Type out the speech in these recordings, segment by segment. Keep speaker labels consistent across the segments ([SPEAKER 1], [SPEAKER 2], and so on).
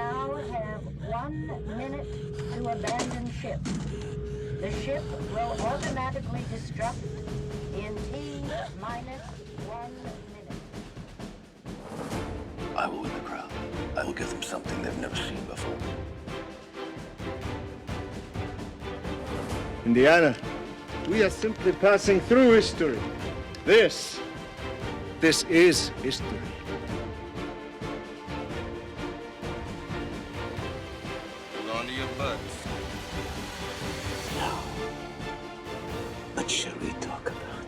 [SPEAKER 1] now have 1 minute to abandon ship. The ship will automatically destruct in T minus 1 minute.
[SPEAKER 2] I will win the crowd. I will give them something they've never seen before.
[SPEAKER 3] Indiana, we are simply passing through history. This is history.
[SPEAKER 4] Hold on to your butts.
[SPEAKER 2] Now, what shall we talk about?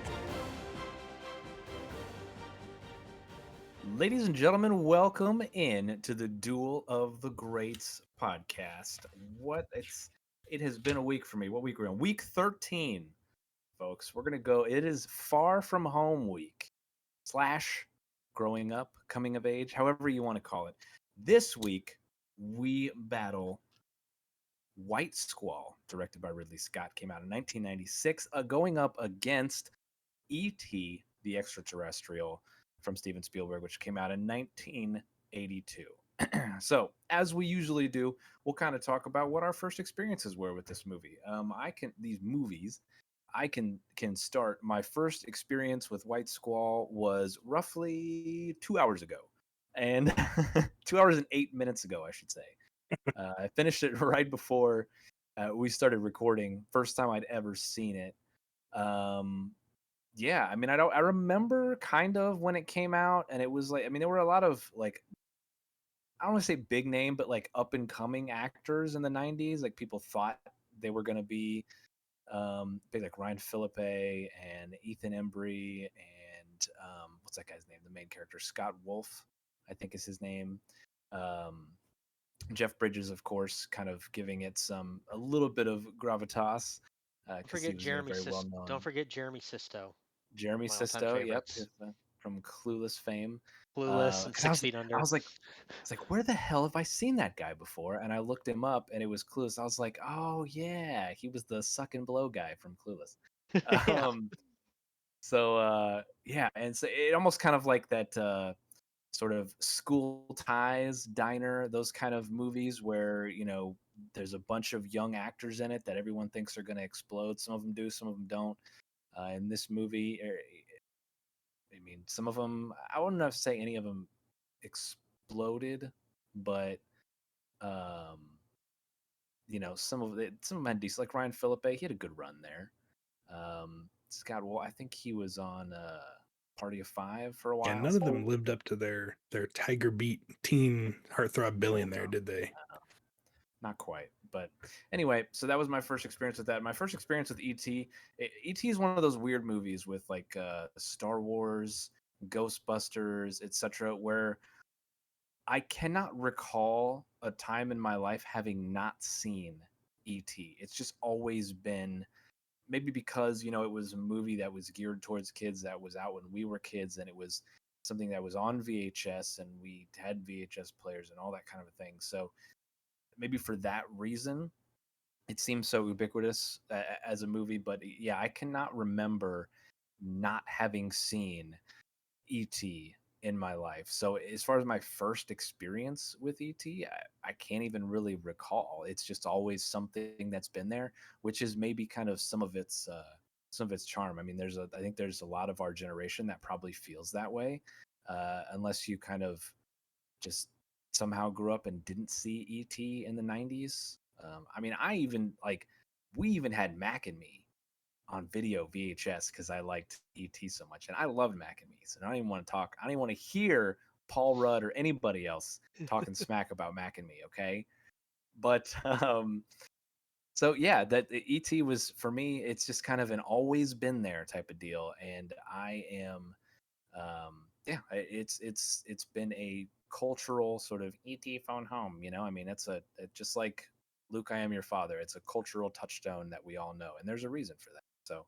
[SPEAKER 5] Ladies and gentlemen, welcome in to the Duel of the Greats podcast. It has been a week for me. What week are we on? Week 13, folks. We're gonna go. It is Far From Home week / growing up, coming of age, however you want to call it. This week we battle White Squall, directed by Ridley Scott, came out in 1996, going up against E.T. the Extra Terrestrial from Steven Spielberg, which came out in 1982. So, as we usually do, we'll kind of talk about what our first experiences were with this movie. I can start. My first experience with White Squall was roughly 2 hours ago, and 2 hours and 8 minutes ago, I should say. I finished it right before we started recording. First time I'd ever seen it. Yeah, I mean, I remember kind of when it came out, and it was like, I mean, there were a lot of like, I don't want to say big name, but like up and coming actors in the 90s. Like people thought they were going to be big, like Ryan Philippe and Ethan Embry and what's that guy's name? The main character, Scott Wolf, I think is his name. Jeff Bridges, of course, kind of giving it a little bit of gravitas.
[SPEAKER 6] Don't forget Jeremy Sisto. Don't forget Jeremy Sisto.
[SPEAKER 5] Jeremy
[SPEAKER 6] My all-time
[SPEAKER 5] Sisto, yep,
[SPEAKER 6] favorites.
[SPEAKER 5] from Clueless fame.
[SPEAKER 6] Clueless and 6 Feet Under.
[SPEAKER 5] I was like, where the hell have I seen that guy before? And I looked him up, and it was Clueless. I was like, oh yeah, he was the suck and blow guy from Clueless.
[SPEAKER 6] Yeah.
[SPEAKER 5] Yeah, and so it almost kind of like that sort of School Ties, Diner, those kind of movies where there's a bunch of young actors in it that everyone thinks are going to explode. Some of them do, some of them don't. In this movie, I mean, some of them, I wouldn't have to say any of them exploded, but some of them had decent, like Ryan Philippe, he had a good run there. Scott, well, I think he was on Party of Five for a while.
[SPEAKER 7] Yeah, none of them lived up to their Tiger Beat teen heartthrob billion there, did they?
[SPEAKER 5] Not quite. But anyway, so that was my first experience with that. My first experience with E.T. E.T. is one of those weird movies with like Star Wars, Ghostbusters, etc., where I cannot recall a time in my life having not seen E.T. It's just always been, maybe because it was a movie that was geared towards kids, that was out when we were kids, and it was something that was on VHS, and we had VHS players and all that kind of a thing. So maybe for that reason, it seems so ubiquitous as a movie. But yeah, I cannot remember not having seen E.T. in my life. So as far as my first experience with E.T., I can't even really recall. It's just always something that's been there, which is maybe kind of some of its charm. I mean, I think there's a lot of our generation that probably feels that way, unless you kind of just somehow grew up and didn't see E.T. in the 90s. I mean, we even had Mac and Me on video VHS because I liked E.T. so much, and I loved Mac and Me. So I don't even want to talk. I don't even want to hear Paul Rudd or anybody else talking smack about Mac and Me. Okay, but so yeah, that E.T. was for me. It's just kind of an always been there type of deal, and I am, it's been a cultural sort of E.T. phone home. I mean, it's just like Luke, I Am Your Father. It's a cultural touchstone that we all know, and there's a reason for that. So,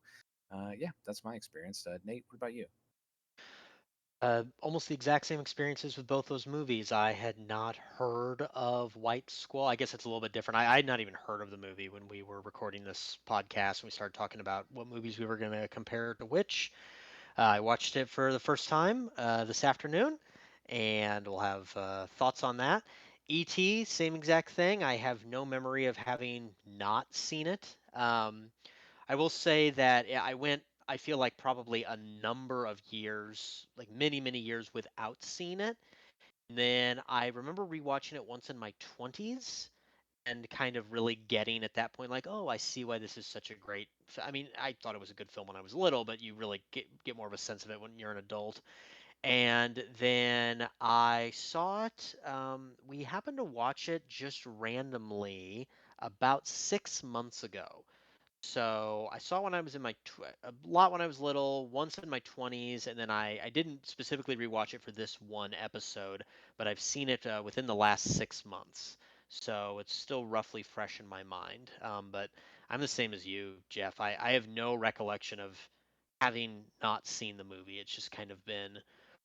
[SPEAKER 5] yeah, that's my experience. Nate, what about you?
[SPEAKER 6] Almost the exact same experiences with both those movies. I had not heard of White Squall. I guess it's a little bit different. I had not even heard of the movie when we were recording this podcast and we started talking about what movies we were going to compare to which. I watched it for the first time this afternoon, and we'll have thoughts on that. E.T., same exact thing. I have no memory of having not seen it. I will say that I feel like probably a number of years, like many, many years without seeing it. And then I remember rewatching it once in my 20s and kind of really getting at that point, like, oh, I see why this is such a great. I mean, I thought it was a good film when I was little, but you really get more of a sense of it when you're an adult. And then I saw it. We happened to watch it just randomly about 6 months ago. So I saw when I was in a lot when I was little, once in my 20s, and then I didn't specifically rewatch it for this one episode, but I've seen it within the last 6 months. So it's still roughly fresh in my mind. But I'm the same as you, Jeff. I have no recollection of having not seen the movie. It's just kind of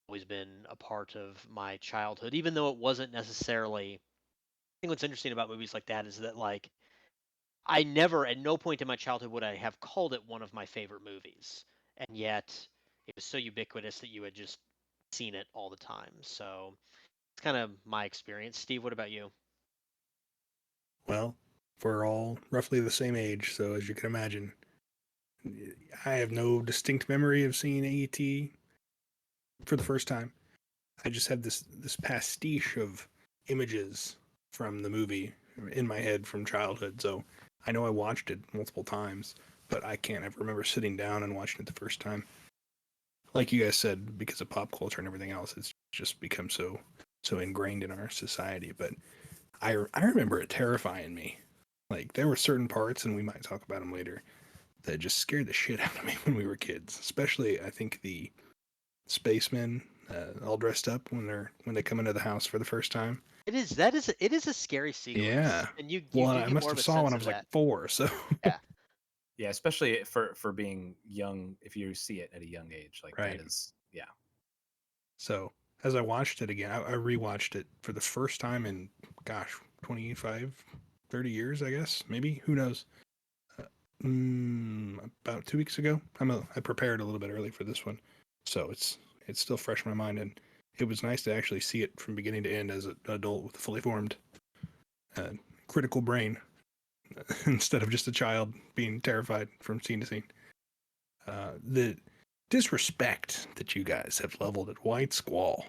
[SPEAKER 6] always been a part of my childhood, even though it wasn't necessarily. I think what's interesting about movies like that is that like I never, at no point in my childhood, would I have called it one of my favorite movies, and yet it was so ubiquitous that you had just seen it all the time. So it's kind of my experience. Steve, what about you?
[SPEAKER 7] Well, we're all roughly the same age, so as you can imagine, I have no distinct memory of seeing AET for the first time. I just have this pastiche of images from the movie in my head from childhood. So I know I watched it multiple times, but I can't ever remember sitting down and watching it the first time. Like you guys said, because of pop culture and everything else, it's just become so ingrained in our society. But I remember it terrifying me. Like there were certain parts, and we might talk about them later, that just scared the shit out of me when we were kids. Especially, I think the spacemen all dressed up when they come into the house for the first time.
[SPEAKER 6] It is a scary sequence.
[SPEAKER 7] Yeah.
[SPEAKER 6] And you
[SPEAKER 7] Well,
[SPEAKER 6] do
[SPEAKER 7] I
[SPEAKER 6] get
[SPEAKER 7] must
[SPEAKER 6] more
[SPEAKER 7] have
[SPEAKER 6] of a
[SPEAKER 7] saw when
[SPEAKER 6] sense
[SPEAKER 7] I
[SPEAKER 6] of
[SPEAKER 7] was like
[SPEAKER 6] that.
[SPEAKER 7] 4. So
[SPEAKER 6] Yeah.
[SPEAKER 5] Yeah, especially for being young, if you see it at a young age, like
[SPEAKER 7] Right.
[SPEAKER 5] that is, yeah.
[SPEAKER 7] So as I watched it again, I rewatched it for the first time in, gosh, 25, 30 years, I guess, maybe. Who knows? About 2 weeks ago. I prepared a little bit early for this one, so it's still fresh in my mind, and it was nice to actually see it from beginning to end as an adult with a fully formed, critical brain, instead of just a child being terrified from scene to scene. The disrespect that you guys have leveled at White Squall.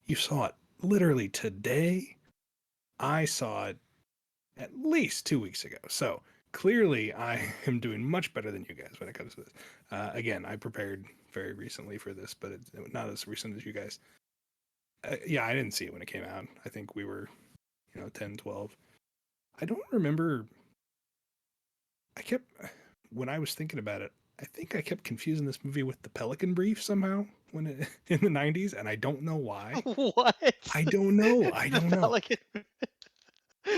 [SPEAKER 7] You saw it literally today. I saw it at least 2 weeks ago. So clearly, I am doing much better than you guys when it comes to this. Again, I prepared very recently for this, but it's not as recent as you guys. Yeah, I didn't see it when it came out. I think we were, 10, 12. I don't remember. When I was thinking about it, I think I kept confusing this movie with the Pelican Brief somehow when it, in the 90s, and I don't know why.
[SPEAKER 6] What?
[SPEAKER 7] I don't know. I don't know.
[SPEAKER 6] Pelican.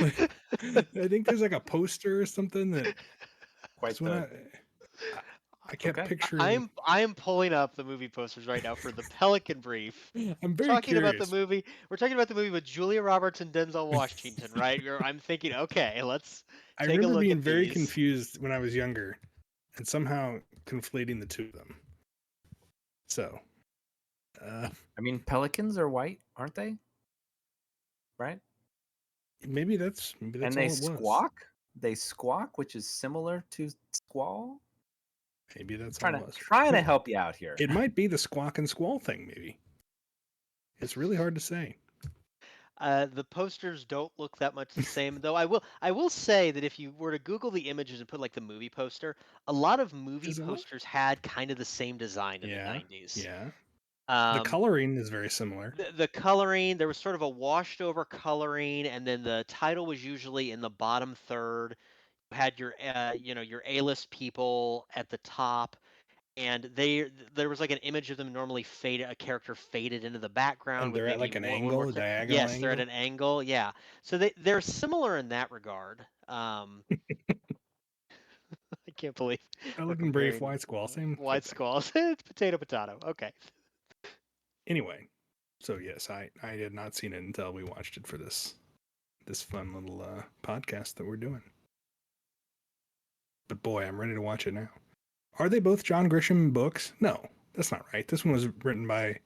[SPEAKER 7] Like, I think there's like a poster or something that
[SPEAKER 5] Quite
[SPEAKER 7] when
[SPEAKER 5] the
[SPEAKER 7] I kept
[SPEAKER 5] okay.
[SPEAKER 7] picturing.
[SPEAKER 6] I'm pulling up the movie posters right now for the Pelican Brief.
[SPEAKER 7] I'm very
[SPEAKER 6] Talking about the
[SPEAKER 7] curious.
[SPEAKER 6] movie. We're talking about the movie with Julia Roberts and Denzel Washington, right? I'm thinking, okay, let's
[SPEAKER 7] I
[SPEAKER 6] take a
[SPEAKER 7] remember
[SPEAKER 6] look
[SPEAKER 7] being
[SPEAKER 6] at
[SPEAKER 7] very
[SPEAKER 6] these.
[SPEAKER 7] confused when I was younger and somehow conflating the two of them. So,
[SPEAKER 5] I mean, pelicans are white, aren't they? Right?
[SPEAKER 7] maybe that's
[SPEAKER 5] And
[SPEAKER 7] all
[SPEAKER 5] they
[SPEAKER 7] it was.
[SPEAKER 5] squawk. They squawk, which is similar to squall.
[SPEAKER 7] Maybe that's all it was.
[SPEAKER 5] Trying to help you out here.
[SPEAKER 7] It might be the squawk and squall thing, maybe. It's really hard to say.
[SPEAKER 6] The posters don't look that much the same, though. I will say that if you were to Google the images and put like the movie poster, a lot of movie
[SPEAKER 7] Is it what?
[SPEAKER 6] posters had kind of the same design in the
[SPEAKER 7] Yeah.
[SPEAKER 6] 90s.
[SPEAKER 7] Yeah. The coloring is very similar.
[SPEAKER 6] The coloring, there was sort of a washed over coloring, and then the title was usually in the bottom third. You had your your A-list people at the top, and there was like an image of them normally a character faded into the background
[SPEAKER 7] And
[SPEAKER 6] with
[SPEAKER 7] they're at
[SPEAKER 6] maybe
[SPEAKER 7] like an
[SPEAKER 6] one more
[SPEAKER 7] angle, a diagonal
[SPEAKER 6] yes, they're at
[SPEAKER 7] angle.
[SPEAKER 6] an angle, yeah. So they're similar in that regard. I can't believe we're
[SPEAKER 7] Pelican Brief,
[SPEAKER 6] comparing
[SPEAKER 7] White Squall, same
[SPEAKER 6] White
[SPEAKER 7] thing.
[SPEAKER 6] Squalls. It's potato potato. Okay.
[SPEAKER 7] Anyway, so yes, I had not seen it until we watched it for this fun little podcast that we're doing. But boy, I'm ready to watch it now. Are they both John Grisham books? No, that's not right. This one was written by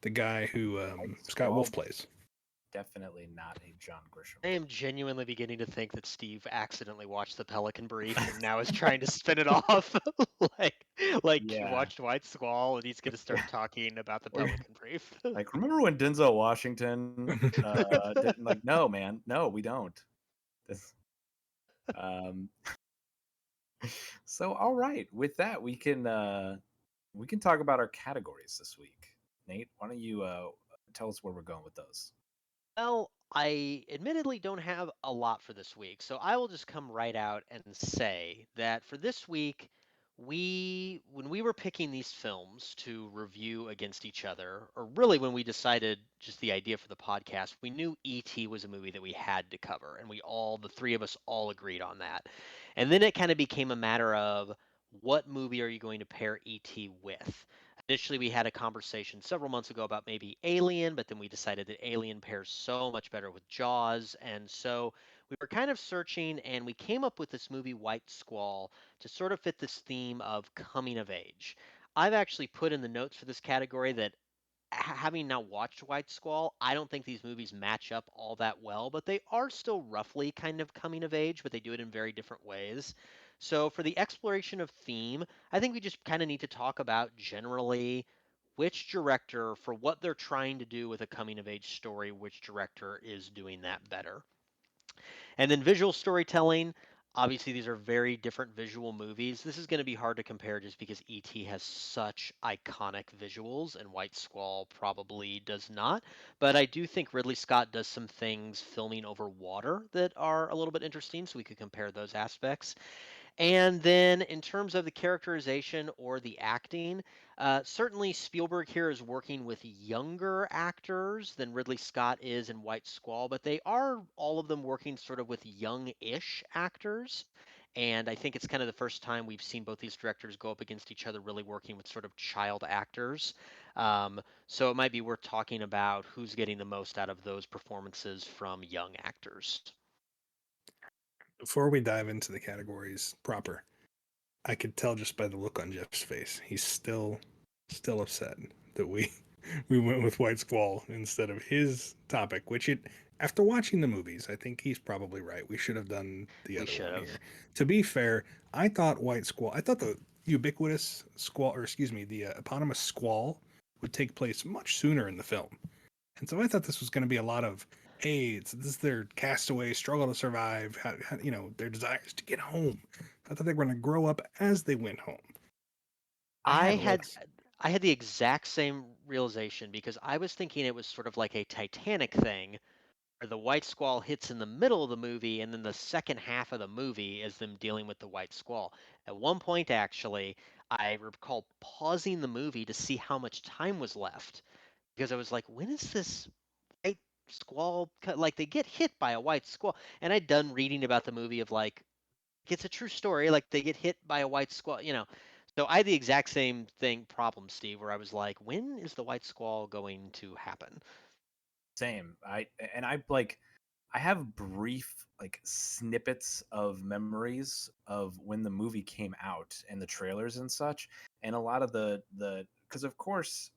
[SPEAKER 7] the guy who Scott Wolf plays.
[SPEAKER 5] Definitely not a John
[SPEAKER 6] I
[SPEAKER 5] Grisham.
[SPEAKER 6] am genuinely beginning to think that Steve accidentally watched the Pelican Brief and now is trying to spin it off, like he
[SPEAKER 5] Yeah.
[SPEAKER 6] watched White Squall and he's going to start talking about the
[SPEAKER 5] Or-
[SPEAKER 6] Pelican Brief.
[SPEAKER 5] Like, remember when Denzel Washington didn't like? No, man, no, we don't. This, um, so all right, with that, we can talk about our categories this week. Nate, why don't you tell us where we're going with those?
[SPEAKER 6] Well, I admittedly don't have a lot for this week, so I will just come right out and say that for this week, when we were picking these films to review against each other, or really when we decided just the idea for the podcast, we knew E.T. was a movie that we had to cover, and the three of us all agreed on that. And then it kind of became a matter of what movie are you going to pair E.T. with? Initially, we had a conversation several months ago about maybe Alien, but then we decided that Alien pairs so much better with Jaws. And so we were kind of searching and we came up with this movie, White Squall, to sort of fit this theme of coming of age. I've actually put in the notes for this category that having now watched White Squall, I don't think these movies match up all that well, but they are still roughly kind of coming of age, but they do it in very different ways. So for the exploration of theme, I think we just kind of need to talk about generally which director, for what they're trying to do with a coming of age story, which director is doing that better. And then visual storytelling. Obviously, these are very different visual movies. This is going to be hard to compare just because E.T. has such iconic visuals and White Squall probably does not. But I do think Ridley Scott does some things filming over water that are a little bit interesting, so we could compare those aspects. And then in terms of the characterization or the acting, certainly Spielberg here is working with younger actors than Ridley Scott is in White Squall, but they are all of them working sort of with young-ish actors. And I think it's kind of the first time we've seen both these directors go up against each other, really working with sort of child actors. So it might be worth talking about who's getting the most out of those performances from young actors.
[SPEAKER 7] Before we dive into the categories proper, I could tell just by the look on Jeff's face. He's still upset that we we went with White Squall instead of his topic, which it after watching the movies, I think he's probably right. We should have done the
[SPEAKER 6] We
[SPEAKER 7] other
[SPEAKER 6] should
[SPEAKER 7] one
[SPEAKER 6] have.
[SPEAKER 7] here. To be fair, I thought I thought the ubiquitous squall, or excuse me, the eponymous squall would take place much sooner in the film. And so I thought this was going to be a lot of, hey, this is their castaway struggle to survive, their desires to get home. I thought they were going to grow up as they went home.
[SPEAKER 6] I
[SPEAKER 5] had
[SPEAKER 6] had
[SPEAKER 5] less.
[SPEAKER 6] I had the exact same realization because I was thinking it was sort of like a Titanic thing where the White Squall hits in the middle of the movie and then the second half of the movie is them dealing with the White Squall. At one point actually, I recall pausing the movie to see how much time was left because I was like, when is this White Squall like they get hit by a White Squall? And I'd done reading about the movie of like it's a true story. Like they get hit by a White Squall. So I had the exact same problem, Steve, where I was like, when is the White Squall going to happen?
[SPEAKER 5] Same. I have brief like snippets of memories of when the movie came out and the trailers and such, and a lot of the because of course,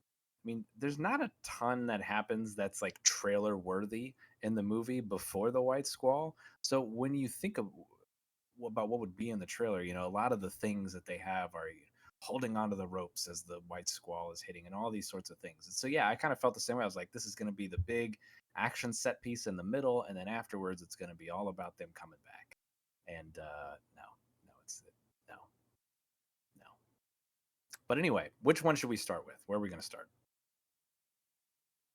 [SPEAKER 5] I mean, there's not a ton that happens that's like trailer worthy in the movie before the White Squall. So when you think about what would be in the trailer, a lot of the things that they have are holding onto the ropes as the White Squall is hitting and all these sorts of things. And so yeah, I kind of felt the same way. I was like, this is going to be the big action set piece in the middle, and then afterwards it's going to be all about them coming back. And no. No. But anyway, which one should we start with? Where are we going to start?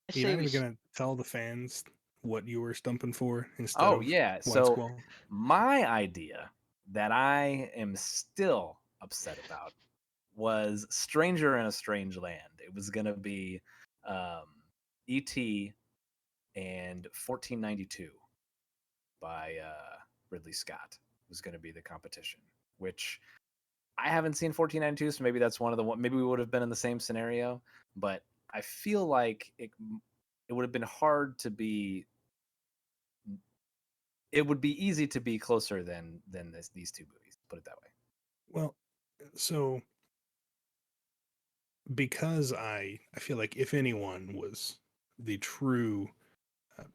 [SPEAKER 6] I
[SPEAKER 7] You're
[SPEAKER 6] say
[SPEAKER 7] not
[SPEAKER 6] we.
[SPEAKER 7] even going to tell the fans what you were stumping for instead
[SPEAKER 5] Oh
[SPEAKER 7] of
[SPEAKER 5] yeah,
[SPEAKER 7] White
[SPEAKER 5] so
[SPEAKER 7] Squall?
[SPEAKER 5] my idea that I am still upset about was Stranger in a Strange Land. It was going to be um, E.T. and 1492 by Ridley Scott was going to be the competition, which I haven't seen 1492, so maybe that's one of the one. Maybe we would have been in the same scenario, but I feel like it would have been hard to be. It would be easy to be closer than these two movies. Put it that way.
[SPEAKER 7] Well, so because I feel like if anyone was the true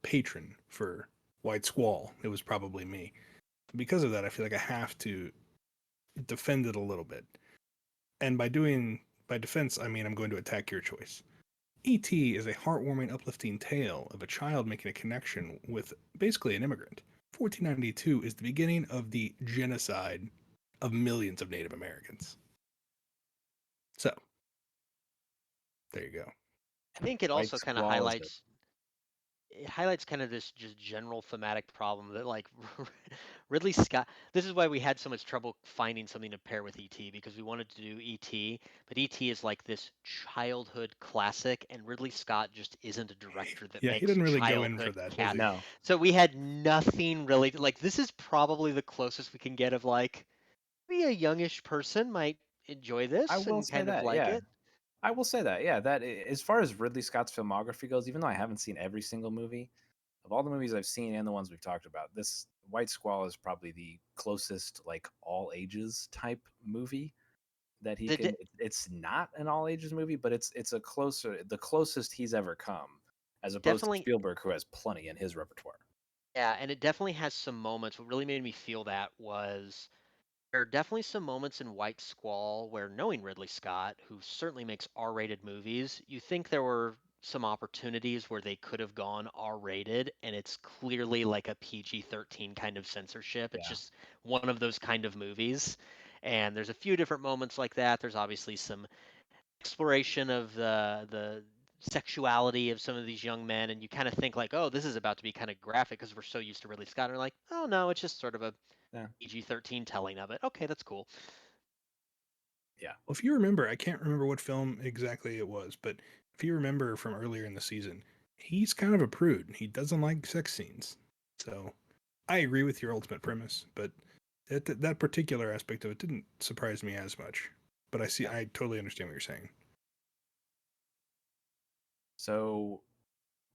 [SPEAKER 7] patron for White Squall. It was probably me. Because of that, I feel like I have to defend it a little bit. And by defense, I mean I'm going to attack your choice. E.T. is a heartwarming, uplifting tale of a child making a connection with basically an immigrant. 1492 is the beginning of the genocide of millions of Native Americans. So, there you go.
[SPEAKER 6] I think it
[SPEAKER 5] White
[SPEAKER 6] also kind of
[SPEAKER 5] Squall is
[SPEAKER 6] highlights kind of this just general thematic problem that like Ridley Scott. This is why we had so much trouble finding something to pair with ET, because we wanted to do ET, but ET is like this childhood classic, and Ridley Scott just isn't a director that
[SPEAKER 7] Yeah, he
[SPEAKER 6] makes
[SPEAKER 7] didn't really go in for
[SPEAKER 6] childhood
[SPEAKER 7] that, does
[SPEAKER 6] cat.
[SPEAKER 7] he?
[SPEAKER 5] no.
[SPEAKER 6] So we had nothing really like this is probably the closest we can get of like maybe a youngish person might enjoy
[SPEAKER 5] I
[SPEAKER 6] this
[SPEAKER 5] will
[SPEAKER 6] and
[SPEAKER 5] say
[SPEAKER 6] kind of
[SPEAKER 5] that,
[SPEAKER 6] like
[SPEAKER 5] yeah.
[SPEAKER 6] it.
[SPEAKER 5] I will say that, yeah. As far as Ridley Scott's filmography goes, even though I haven't seen every single movie, of all the movies I've seen and the ones we've talked about, this White Squall is probably the closest, like, all ages type movie that he
[SPEAKER 6] The,
[SPEAKER 5] can. It's not an all ages movie, but it's the closest he's ever come, as opposed to
[SPEAKER 6] definitely.
[SPEAKER 5] Spielberg, who has plenty in his repertoire.
[SPEAKER 6] Yeah, and it definitely has some moments. What really made me feel that was there are definitely some moments in White Squall where, knowing Ridley Scott, who certainly makes R-rated movies, you think there were some opportunities where they could have gone R-rated, and it's clearly like a PG-13 kind of censorship. It's
[SPEAKER 5] Yeah,
[SPEAKER 6] just one of those kind of movies. And there's a few different moments like that. There's obviously some exploration of the sexuality of some of these young men, and you kind of think like, oh, this is about to be kind of graphic because we're so used to Ridley Scott. And we're like, oh no, it's just sort of a
[SPEAKER 5] yeah,
[SPEAKER 6] PG-13 telling of it. Okay, that's cool.
[SPEAKER 5] yeah.
[SPEAKER 7] Well, if you remember, I can't remember what film exactly it was, but if you remember from earlier in the season, he's kind of a prude. He doesn't like sex scenes. So I agree with your ultimate premise, but that particular aspect of it didn't surprise me as much. But I totally understand what you're saying.
[SPEAKER 5] So,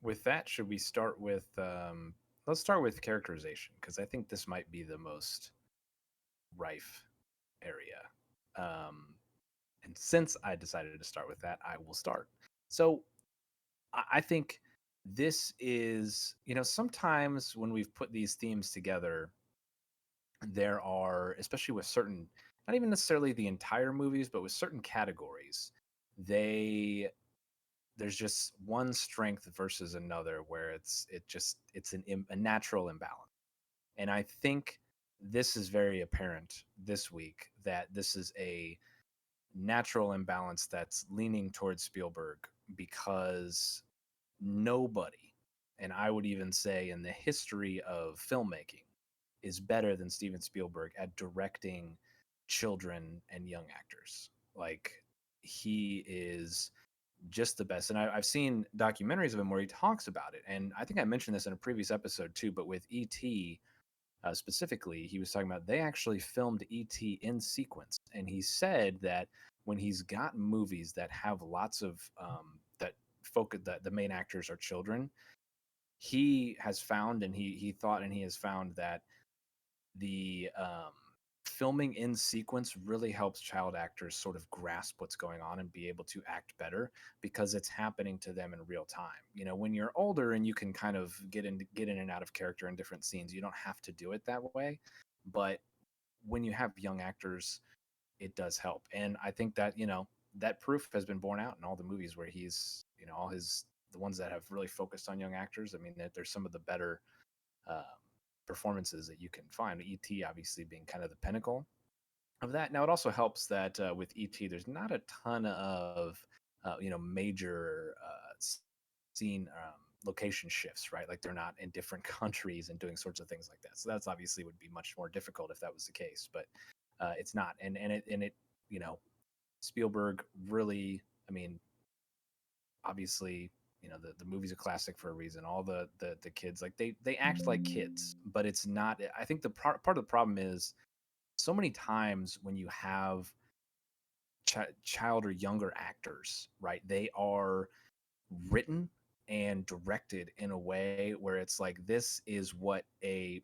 [SPEAKER 5] with that, should we start with? Let's start with characterization, because I think this might be the most rife area. Um, and since I decided to start with that, I will start. So I think this is, sometimes when we've put these themes together, there are, especially with certain, not even necessarily the entire movies, but with certain categories, they there's just one strength versus another where it's a natural imbalance. And I think this is very apparent this week that this is a natural imbalance that's leaning towards Spielberg, because nobody, and I would even say in the history of filmmaking, is better than Steven Spielberg at directing children and young actors. Like, he is just the best. And I've seen documentaries of him where he talks about it. And I think I mentioned this in a previous episode too, but with E.T., specifically, he was talking about they actually filmed E.T. in sequence. And he said that when he's got movies that have lots of that focus, that the main actors are children, he has found, and he thought, and he has found that the filming in sequence really helps child actors sort of grasp what's going on and be able to act better, because it's happening to them in real time. When you're older and you can kind of get in and out of character in different scenes, you don't have to do it that way. But when you have young actors, it does help. And I think that, that proof has been borne out in all the movies where he's, all the ones that have really focused on young actors. I mean, that there's some of the better uh, performances that you can find. ET obviously being kind of the pinnacle of that. Now, it also helps that with ET, there's not a ton of major scene location shifts, right? Like, they're not in different countries and doing sorts of things like that. So that's obviously would be much more difficult if that was the case, but it's not. And it Spielberg really, I mean, obviously, the movie's a classic for a reason. All the kids, like, they act like kids, but it's not. I think the part of the problem is, so many times when you have child or younger actors, right, they are written and directed in a way where it's like, this is what a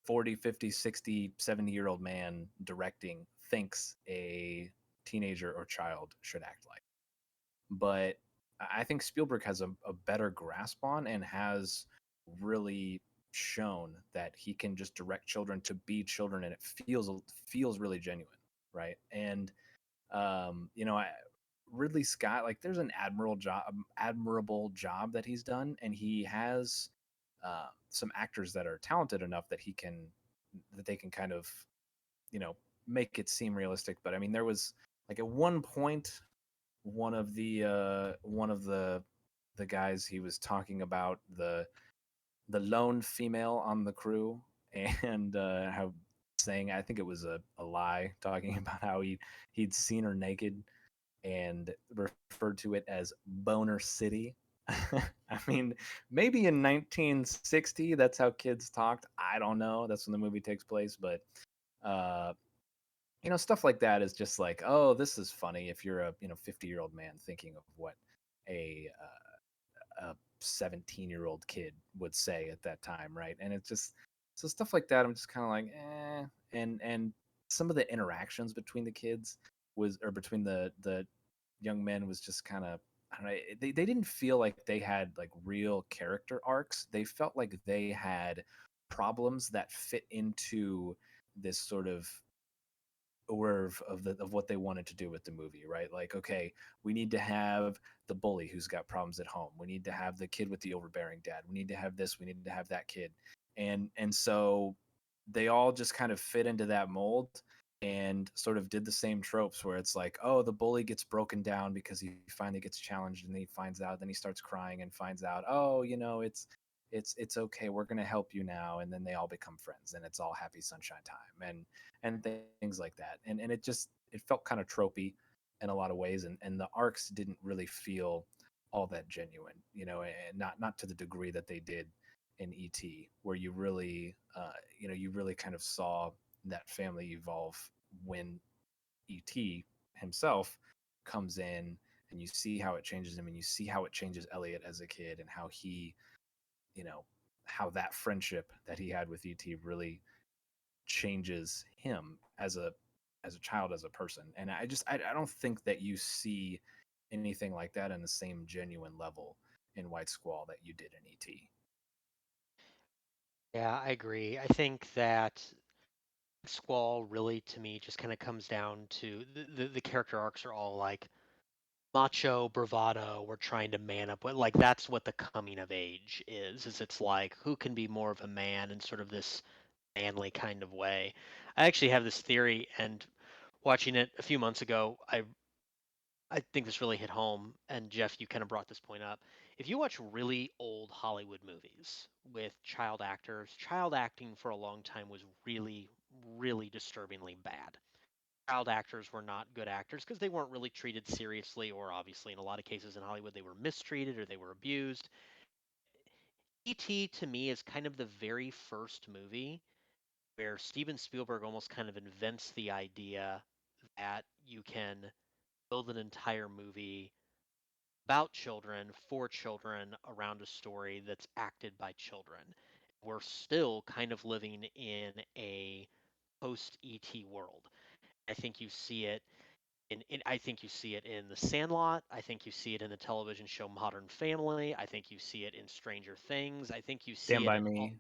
[SPEAKER 5] 40, 50, 60, 70-year-old man directing thinks a teenager or child should act like. But I think Spielberg has a better grasp on, and has really shown that he can just direct children to be children, and it feels really genuine, right? And Ridley Scott, like, there's an admirable job that he's done, and he has some actors that are talented enough that they can kind of, you know, make it seem realistic. But I mean, there was like at one point, one of the guys, he was talking about the lone female on the crew, and how, saying, I think it was a lie, talking about how he'd seen her naked and referred to it as Boner City. I mean, maybe in 1960, that's how kids talked. I don't know. That's when the movie takes place, but uh, stuff like that is just like, oh, this is funny if you're a 50-year-old man thinking of what a 17-year-old kid would say at that time, right? And it's just, so stuff like that. I'm just kind of like, eh. And some of the interactions between the kids or between the young men was just kind of, I don't know. They didn't feel like they had like real character arcs. They felt like they had problems that fit into this sort of order of what they wanted to do with the movie, right? Like, okay, we need to have the bully who's got problems at home. We need to have the kid with the overbearing dad. We need to have this. We need to have that kid, and so they all just kind of fit into that mold and sort of did the same tropes where it's like, oh, the bully gets broken down because he finally gets challenged, and he finds out, then he starts crying and finds out, oh, it's okay, we're going to help you now, and then they all become friends, and it's all happy sunshine time, and things like that. And it felt kind of tropey in a lot of ways, and the arcs didn't really feel all that genuine, and not to the degree that they did in ET, where you really you really kind of saw that family evolve when ET himself comes in, and you see how it changes him, and you see how it changes Elliot as a kid, and how he, you know, how that friendship that he had with ET really changes him as a child, as a person. And I don't think that you see anything like that in the same genuine level in White Squall that you did in ET.
[SPEAKER 6] Yeah, I agree. I think that Squall really, to me, just kind of comes down to the character arcs are all like macho bravado. We're trying to man up. Like that's what the coming of age is. Is it's like who can be more of a man in sort of this manly kind of way. I actually have this theory, and watching it a few months ago, I think this really hit home. And Jeff, you kind of brought this point up. If you watch really old Hollywood movies with child actors, child acting for a long time was really, really disturbingly bad. Child actors were not good actors because they weren't really treated seriously, or obviously, in a lot of cases in Hollywood, they were mistreated or they were abused. E.T. to me is kind of the very first movie where Steven Spielberg almost kind of invents the idea that you can build an entire movie about children, for children, around a story that's acted by children. We're still kind of living in a post ET world. I think you see it I think you see it in The Sandlot. I think you see it in the television show Modern Family. I think you see it in Stranger Things. I think you
[SPEAKER 5] Stand
[SPEAKER 6] see it
[SPEAKER 5] by
[SPEAKER 6] in all
[SPEAKER 5] Me.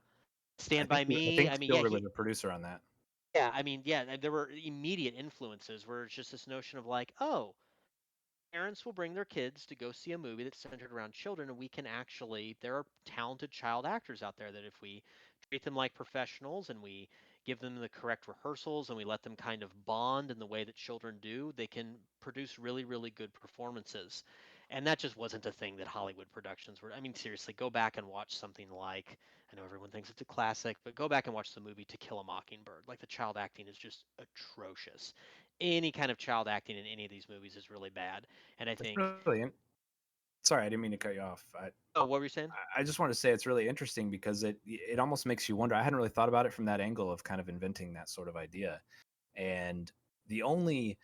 [SPEAKER 6] Stand by
[SPEAKER 5] I
[SPEAKER 6] Me.
[SPEAKER 5] think
[SPEAKER 6] I mean, yeah,
[SPEAKER 5] Spielberg was a producer on that.
[SPEAKER 6] there were immediate influences where it's just this notion of like, oh, parents will bring their kids to go see a movie that's centered around children, and we can actually, there are talented child actors out there that if we treat them like professionals and we give them the correct rehearsals and we let them kind of bond in the way that children do, they can produce really, really good performances. And that just wasn't a thing that Hollywood productions were. I mean, seriously, go back and watch something like, I know everyone thinks it's a classic, but go back and watch the movie To Kill a Mockingbird. Like, the child acting is just atrocious. Any kind of child acting in any of these movies is really bad. And I
[SPEAKER 5] It's
[SPEAKER 6] think,
[SPEAKER 5] brilliant. Sorry, I didn't mean to cut you off.
[SPEAKER 6] oh, what were you saying?
[SPEAKER 5] I just want to say it's really interesting because it almost makes you wonder. I hadn't really thought about it from that angle of kind of inventing that sort of idea. And the only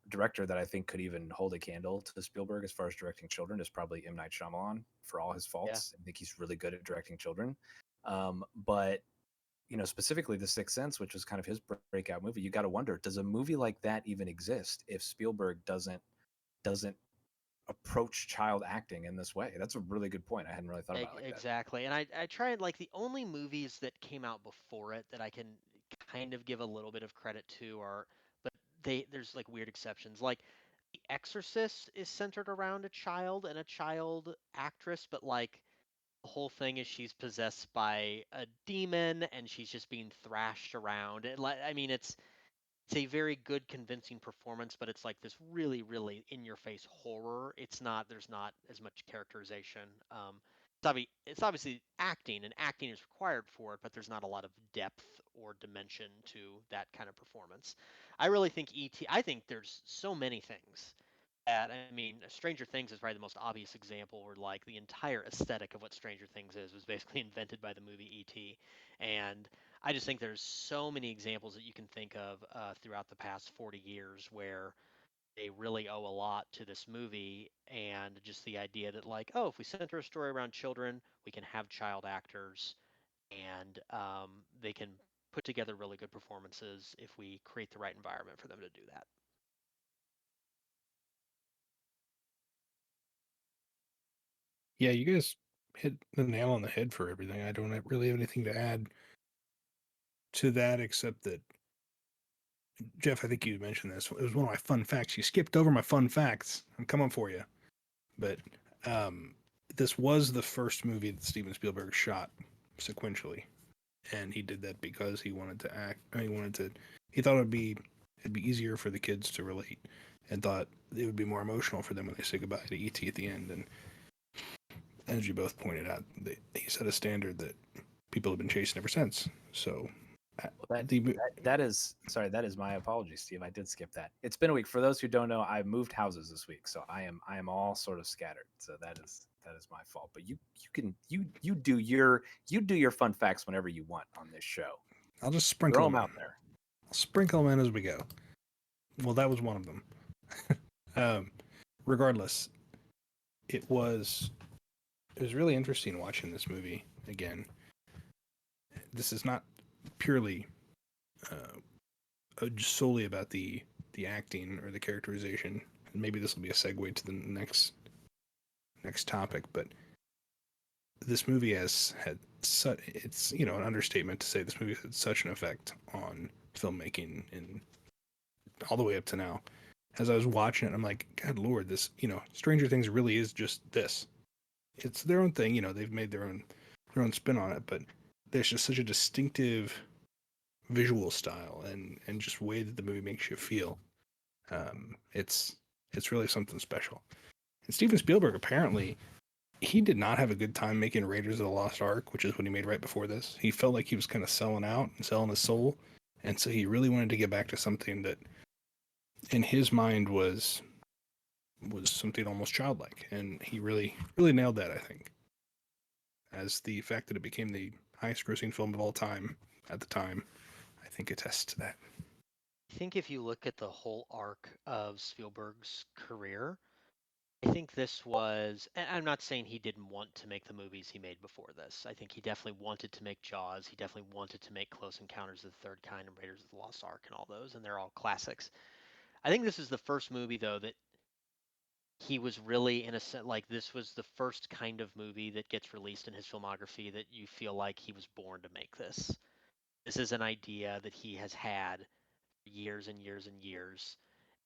[SPEAKER 5] director that I think could even hold a candle to Spielberg as far as directing children is probably M. Night Shyamalan, for all his
[SPEAKER 6] Yeah.
[SPEAKER 5] faults. I think he's really good at directing children. But specifically The Sixth Sense, which was kind of his breakout movie, you got to wonder, does a movie like that even exist if Spielberg doesn't approach child acting in this way. That's a really good point. I hadn't really thought about it like that.
[SPEAKER 6] Exactly. And I tried, like, the only movies that came out before it that I can kind of give a little bit of credit to are, but there's like weird exceptions. Like The Exorcist is centered around a child and a child actress, but like the whole thing is she's possessed by a demon and she's just being thrashed around. I mean, it's a very good, convincing performance, but it's like this really, really in-your-face horror. There's not as much characterization. It's obviously acting, and acting is required for it, but there's not a lot of depth or dimension to that kind of performance. I really think E.T. I think there's so many things that, I mean, Stranger Things is probably the most obvious example where like the entire aesthetic of what Stranger Things is was basically invented by the movie E.T. And I just think there's so many examples that you can think of throughout the past 40 years where they really owe a lot to this movie, and just the idea that like, oh, if we center a story around children, we can have child actors, and they can put together really good performances if we create the right environment for them to do that.
[SPEAKER 7] Yeah, you guys hit the nail on the head for everything. I don't really have anything to add to that except that, Jeff, I think you mentioned this. It was one of my fun facts. You skipped over my fun facts. I'm coming for you. But this was the first movie that Steven Spielberg shot sequentially, and he did that because he wanted to act. He thought it'd be easier for the kids to relate, and thought it would be more emotional for them when they say goodbye to E.T. at the end. And as you both pointed out, he set a standard that people have been chasing ever since. So
[SPEAKER 5] that is my apology, Steve. I did skip that. It's been a week. For those who don't know, I moved houses this week, so I am all sort of scattered. So that is my fault. But you do your fun facts whenever you want on this show.
[SPEAKER 7] I'll just sprinkle
[SPEAKER 5] them out there.
[SPEAKER 7] I'll sprinkle them in as we go. Well, that was one of them. Regardless, it was really interesting watching this movie again. This is not purely solely about the acting or the characterization. And maybe this will be a segue to the next topic, but this movie it's an understatement to say this movie had such an effect on filmmaking and all the way up to now. As I was watching it, I'm like, God Lord, this, Stranger Things really is just this. It's their own thing, they've made their own spin on it, but there's just such a distinctive visual style and just way that the movie makes you feel. It's really something special. And Steven Spielberg, apparently, he did not have a good time making Raiders of the Lost Ark, which is what he made right before this. He felt like he was kind of selling out and selling his soul, and so he really wanted to get back to something that, in his mind, was something almost childlike, and he really, really nailed that, I think. As the fact that it became the highest-grossing film of all time at the time, I think attests to that.
[SPEAKER 6] I think if you look at the whole arc of Spielberg's career, I think this was, and I'm not saying he didn't want to make the movies he made before this. I think he definitely wanted to make Jaws. He definitely wanted to make Close Encounters of the Third Kind and Raiders of the Lost Ark and all those, and they're all classics. I think this is the first movie, though, that he was really, in a sense, like, this was the first kind of movie that gets released in his filmography that you feel like he was born to make this. This is an idea that he has had for years and years and years.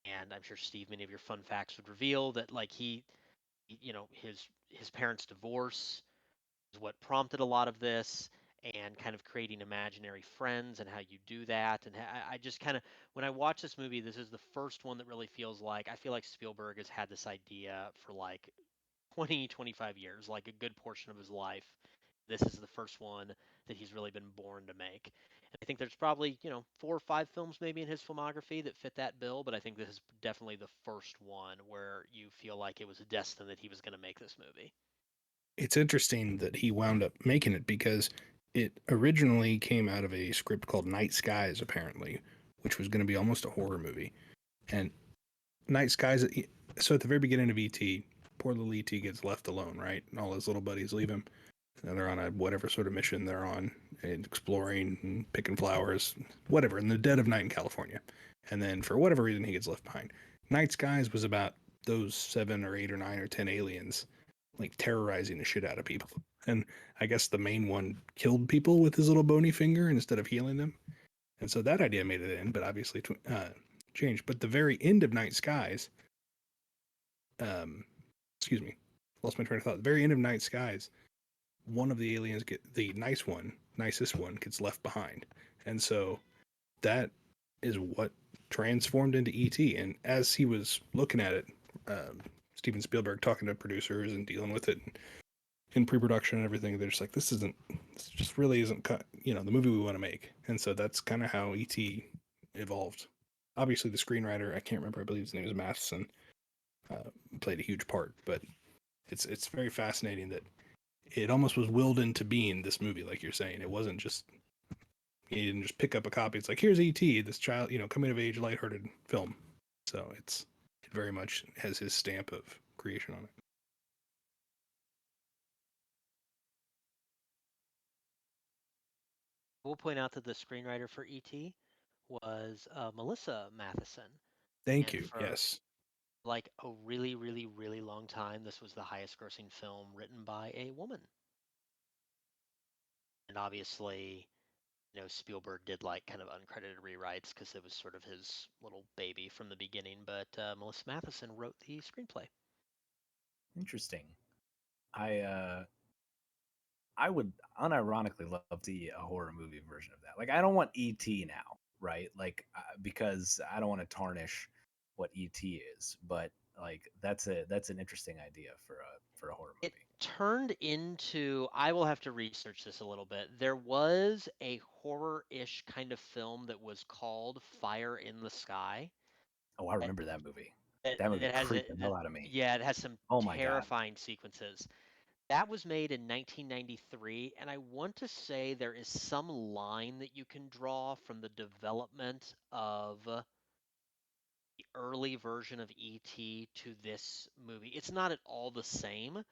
[SPEAKER 6] And I'm sure, Steve, many of your fun facts would reveal that, like, his parents' divorce is what prompted a lot of this, and kind of creating imaginary friends and how you do that. And I just kind of, when I watch this movie, this is the first one that really feels like, I feel like Spielberg has had this idea for like 20, 25 years, like a good portion of his life. This is the first one that he's really been born to make. And I think there's probably, 4 or 5 films maybe in his filmography that fit that bill, but I think this is definitely the first one where you feel like it was destined that he was going to make this movie.
[SPEAKER 7] It's interesting that he wound up making it because it originally came out of a script called Night Skies, apparently, which was going to be almost a horror movie. And Night Skies, so at the very beginning of E.T., poor little E.T. gets left alone, right? And all his little buddies leave him. And they're on a whatever sort of mission they're on, and exploring and picking flowers, whatever, in the dead of night in California. And then for whatever reason, he gets left behind. Night Skies was about those 7 or 8 or 9 or 10 aliens like terrorizing the shit out of people. And I guess the main one killed people with his little bony finger instead of healing them. And so that idea made it in, but obviously changed. But the very end of Night Skies, excuse me, lost my train of thought. The very end of Night Skies, one of the aliens, the nicest one, gets left behind. And so that is what transformed into ET. And as he was looking at it, Steven Spielberg talking to producers and dealing with it in pre-production and everything, they're just like, this just really isn't, the movie we want to make. And so that's kind of how ET evolved. Obviously, the screenwriter, I can't remember, I believe his name is Matheson, played a huge part. But it's very fascinating that it almost was willed into being this movie, like you're saying. It wasn't just, he didn't just pick up a copy. It's like, here's E.T., this child, coming of age, lighthearted film. So it very much has his stamp of creation on it.
[SPEAKER 6] We'll point out that the screenwriter for E.T. was Melissa Matheson.
[SPEAKER 7] Thank
[SPEAKER 6] And
[SPEAKER 7] you.
[SPEAKER 6] for
[SPEAKER 7] Yes.
[SPEAKER 6] like a really, really, really long time, this was the highest grossing film written by a woman. And obviously, Spielberg did like kind of uncredited rewrites because it was sort of his little baby from the beginning. But Melissa Matheson wrote the screenplay.
[SPEAKER 5] Interesting. I would unironically love to see a horror movie version of that. Like, I don't want E.T. now, right? Like, because I don't want to tarnish what E.T. is, but like that's an interesting idea for a horror movie.
[SPEAKER 6] It turned into, I will have to research this a little bit. There was a horror-ish kind of film that was called Fire in the Sky.
[SPEAKER 5] Oh, I remember that movie.
[SPEAKER 6] It,
[SPEAKER 5] That movie
[SPEAKER 6] it has
[SPEAKER 5] creeped the hell out of me.
[SPEAKER 6] yeah, it has some
[SPEAKER 5] Oh my god.
[SPEAKER 6] terrifying sequences. That was made in 1993, and I want to say there is some line that you can draw from the development of the early version of E.T. to this movie. It's not at all the same.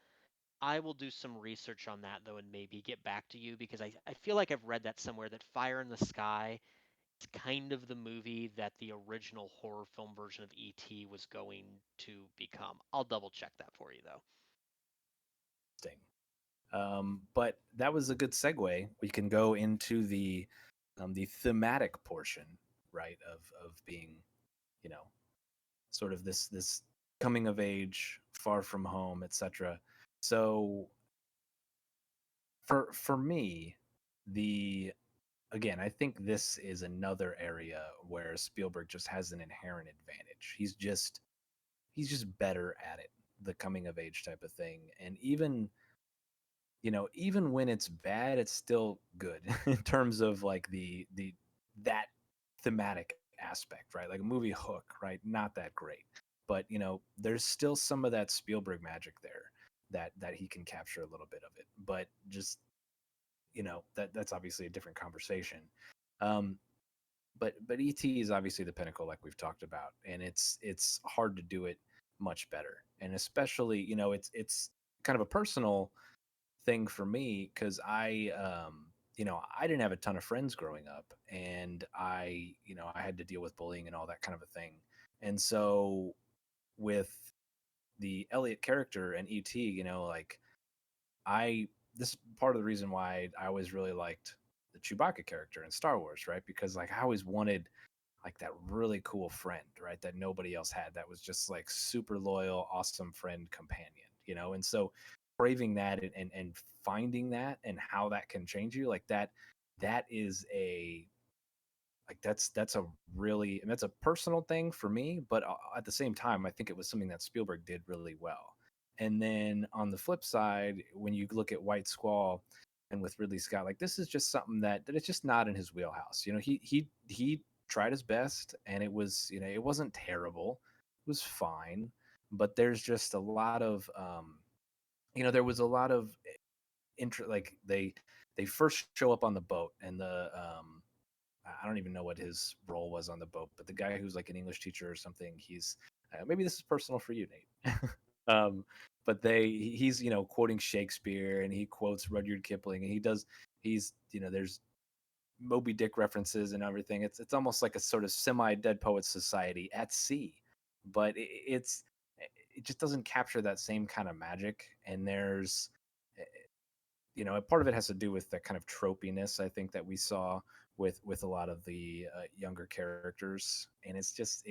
[SPEAKER 6] I will do some research on that, though, and maybe get back to you because I feel like I've read that somewhere that Fire in the Sky is kind of the movie that the original horror film version of E.T. was going to become. I'll double check that for you, though.
[SPEAKER 5] But that was a good segue. We can go into the thematic portion, right, of being, sort of this coming of age, far from home, etc. So for me, again, I think this is another area where Spielberg just has an inherent advantage. He's just better at it, the coming of age type of thing, and even when it's bad, it's still good in terms of like that thematic aspect, right? Like a movie Hook, right? Not that great, but there's still some of that Spielberg magic there that he can capture a little bit of it. But just that's obviously a different conversation. But ET is obviously the pinnacle, like we've talked about, and it's hard to do it much better, and especially it's kind of a personal thing for me because I didn't have a ton of friends growing up, and I had to deal with bullying and all that kind of a thing. And so with the Elliot character and ET, like this is part of the reason why I always really liked the Chewbacca character in Star Wars, right? Because like I always wanted like that really cool friend, right? That nobody else had, that was just like super loyal, awesome friend companion, and so craving that and finding that and how that can change you, like that is that's a really, and that's a personal thing for me, but at the same time I think it was something that Spielberg did really well. And then on the flip side, when you look at White Squall and with Ridley Scott, like this is just something that it's just not in his wheelhouse. He tried his best, and it was it wasn't terrible, it was fine, but there's just a lot of there was a lot of like they first show up on the boat, and I don't even know what his role was on the boat, but the guy who's like an English teacher or something, he's maybe this is personal for you, Nate. But he's quoting Shakespeare, and he quotes Rudyard Kipling, and he's there's Moby Dick references and everything. It's almost like a sort of semi Dead Poets Society at sea, but it just doesn't capture that same kind of magic. And there's, part of it has to do with the kind of tropiness I think that we saw with a lot of the younger characters, and it's just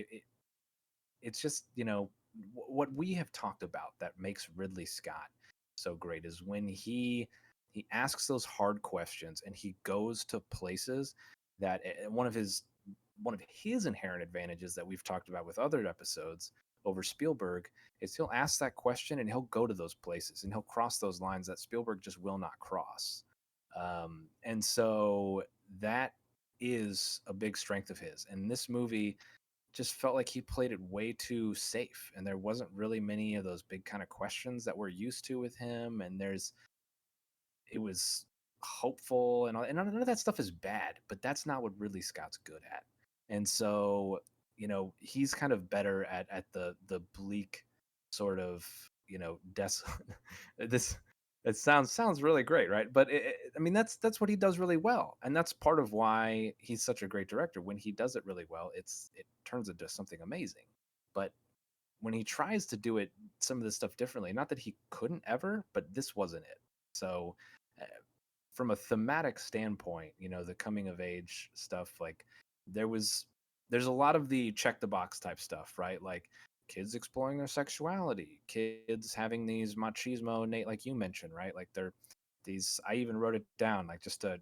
[SPEAKER 5] what we have talked about that makes Ridley Scott so great is when he asks those hard questions and he goes to places that one of his inherent advantages that we've talked about with other episodes over Spielberg is he'll ask that question and he'll go to those places and he'll cross those lines that Spielberg just will not cross. And so that is a big strength of his. And this movie just felt like he played it way too safe, and there wasn't really many of those big kind of questions that we're used to with him. And it was hopeful, and none of that stuff is bad, but that's not what Ridley Scott's good at. And so, he's kind of better at the bleak sort of, desolate. this it sounds really great, right? But I mean, that's what he does really well, and that's part of why he's such a great director. When he does it really well, it turns into something amazing. But when he tries to do it, some of this stuff differently, not that he couldn't ever, but this wasn't it. So, uh, from a thematic standpoint, the coming of age stuff, like there's a lot of the check the box type stuff, right? Like kids exploring their sexuality, kids having these machismo, Nate, like you mentioned, right? Like they're these. I even wrote it down, like just a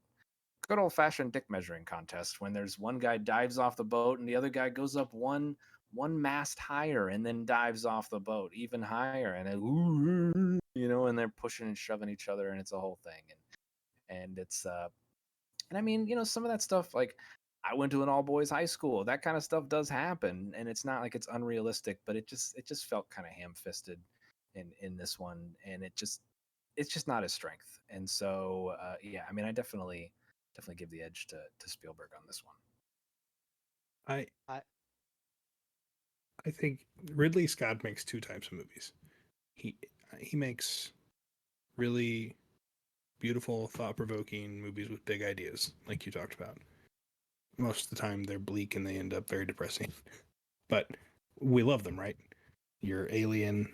[SPEAKER 5] good old fashioned dick measuring contest when there's one guy dives off the boat and the other guy goes up one mast higher and then dives off the boat even higher, and then, and they're pushing and shoving each other, and it's a whole thing. And it's and I mean, some of that stuff, like I went to an all boys high school, that kind of stuff does happen, and it's not like it's unrealistic, but it just felt kind of ham fisted in this one, and it's just not his strength. And so yeah, I mean, I definitely give the edge to Spielberg on this one.
[SPEAKER 7] I
[SPEAKER 6] I
[SPEAKER 7] I think Ridley Scott makes two types of movies. He he makes really beautiful, thought-provoking movies with big ideas, like you talked about. Most of the time, they're bleak and they end up very depressing, but we love them, right? Your Alien,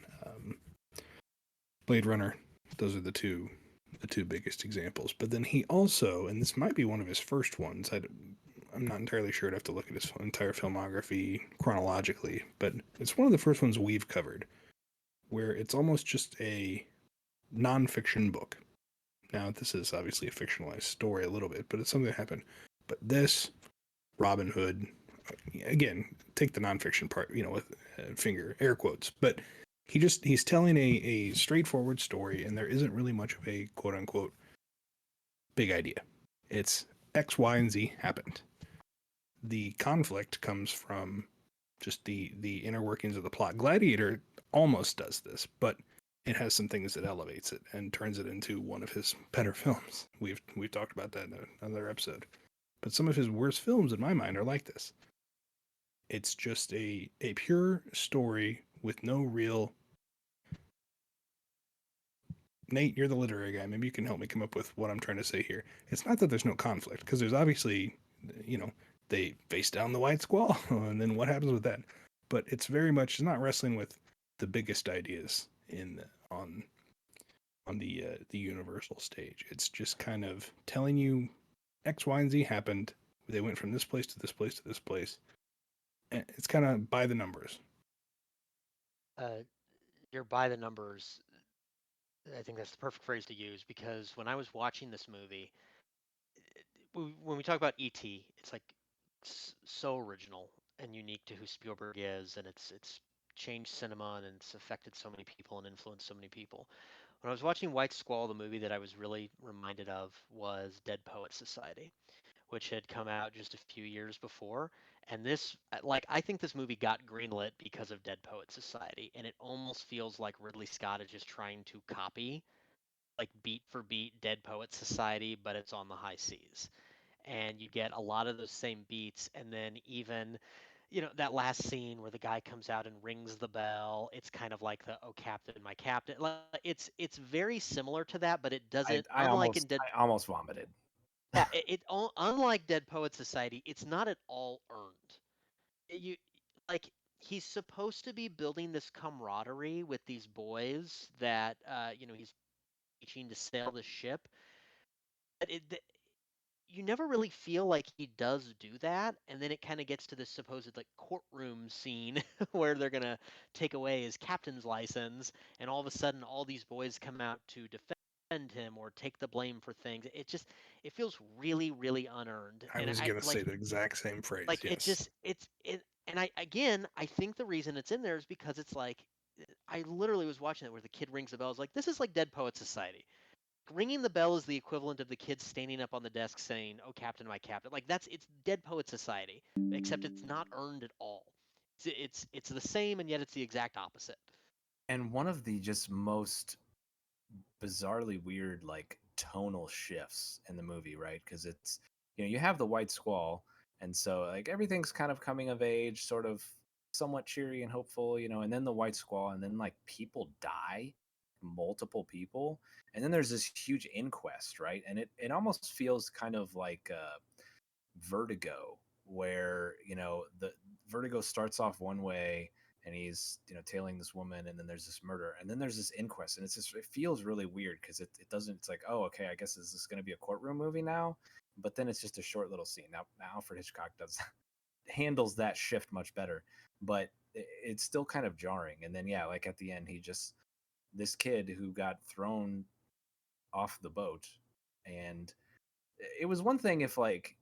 [SPEAKER 7] Blade Runner. Those are the two biggest examples. But then he also, and this might be one of his first ones. I'm not entirely sure. I'd have to look at his entire filmography chronologically, but it's one of the first ones we've covered where it's almost just a nonfiction book. Now, this is obviously a fictionalized story a little bit, but it's something that happened. But this, Robin Hood, again, take the nonfiction part, with finger air quotes, but he's telling a straightforward story, and there isn't really much of a quote unquote big idea. It's X, Y, and Z happened. The conflict comes from just the inner workings of the plot. Gladiator almost does this, but it has some things that elevates it and turns it into one of his better films. We've talked about that in another episode. But some of his worst films, in my mind, are like this. It's just a pure story with no real. Nate, you're the literary guy. Maybe you can help me come up with what I'm trying to say here. It's not that there's no conflict, because there's obviously, they face down the White Squall, and then what happens with that? But it's very much not wrestling with the biggest ideas on the universal stage. It's just kind of telling you X, Y, and Z happened. They went from this place to this place to this place. And it's kind of by the numbers.
[SPEAKER 6] You're by the numbers. I think that's the perfect phrase to use, because when I was watching this movie, when we talk about E.T., it's like so original and unique to who Spielberg is, and it's changed cinema and it's affected so many people and influenced so many people. When I was watching White Squall, the movie that I was really reminded of was Dead Poets Society, which had come out just a few years before. And this, I think this movie got greenlit because of Dead Poets Society, and it almost feels like Ridley Scott is just trying to copy, like beat for beat, Dead Poets Society, but it's on the high seas. And you get a lot of those same beats, and then even that last scene where the guy comes out and rings the bell, it's kind of like the "Oh Captain, my Captain." It's very similar to that, but it doesn't, unlike in Dead.
[SPEAKER 5] I almost vomited.
[SPEAKER 6] Yeah, unlike Dead Poets Society, it's not at all earned. You like he's supposed to be building this camaraderie with these boys that he's teaching to sail the ship. But you never really feel like he does do that, and then it kind of gets to this supposed like courtroom scene where they're gonna take away his captain's license, and all of a sudden all these boys come out to defend him or take the blame for things. It feels really really unearned,
[SPEAKER 7] I
[SPEAKER 6] and
[SPEAKER 7] was
[SPEAKER 6] I
[SPEAKER 7] gonna say the exact same phrase.
[SPEAKER 6] like it
[SPEAKER 7] Yes.
[SPEAKER 6] just it and I think the reason it's in there is because it's like I literally was watching it where the kid rings the bell. I was like, this is like Dead Poet Society. Ringing the bell is the equivalent of the kid standing up on the desk saying, "Oh, Captain, my Captain." Like it's Dead Poet Society, except it's not earned at all. It's the same, and yet it's the exact opposite.
[SPEAKER 5] And one of the just most bizarrely weird like tonal shifts in the movie, right? Because it's you have the White Squall, and so like everything's kind of coming of age, sort of somewhat cheery and hopeful, and then the White Squall, and then like people die, multiple people, and then there's this huge inquest, right? And it almost feels kind of like Vertigo, where the Vertigo starts off one way and he's tailing this woman, and then there's this murder, and then there's this inquest, and it feels really weird because it doesn't, it's like, oh, okay, I guess is this going to be a courtroom movie now? But then it's just a short little scene. Now Alfred Hitchcock does handles that shift much better, but it's still kind of jarring. And then yeah, like at the end, he just, this kid who got thrown off the boat, and it was one thing if like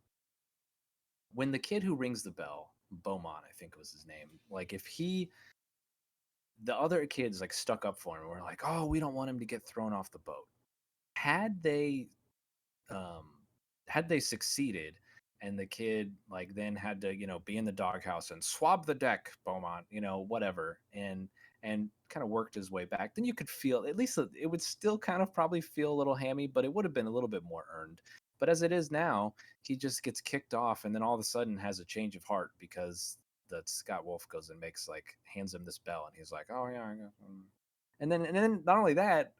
[SPEAKER 5] when the kid who rings the bell, Beaumont, I think was his name, like if the other kids like stuck up for him and were like, oh, we don't want him to get thrown off the boat. Had they um had they succeeded, and the kid like then had to be in the doghouse and swab the deck, Beaumont, whatever, and kind of worked his way back, then you could feel, at least it would still kind of probably feel a little hammy, but it would have been a little bit more earned. But as it is now, he just gets kicked off, and then all of a sudden has a change of heart because that Scott Wolf goes and hands him this bell, and he's like, oh yeah, I got. And then not only that,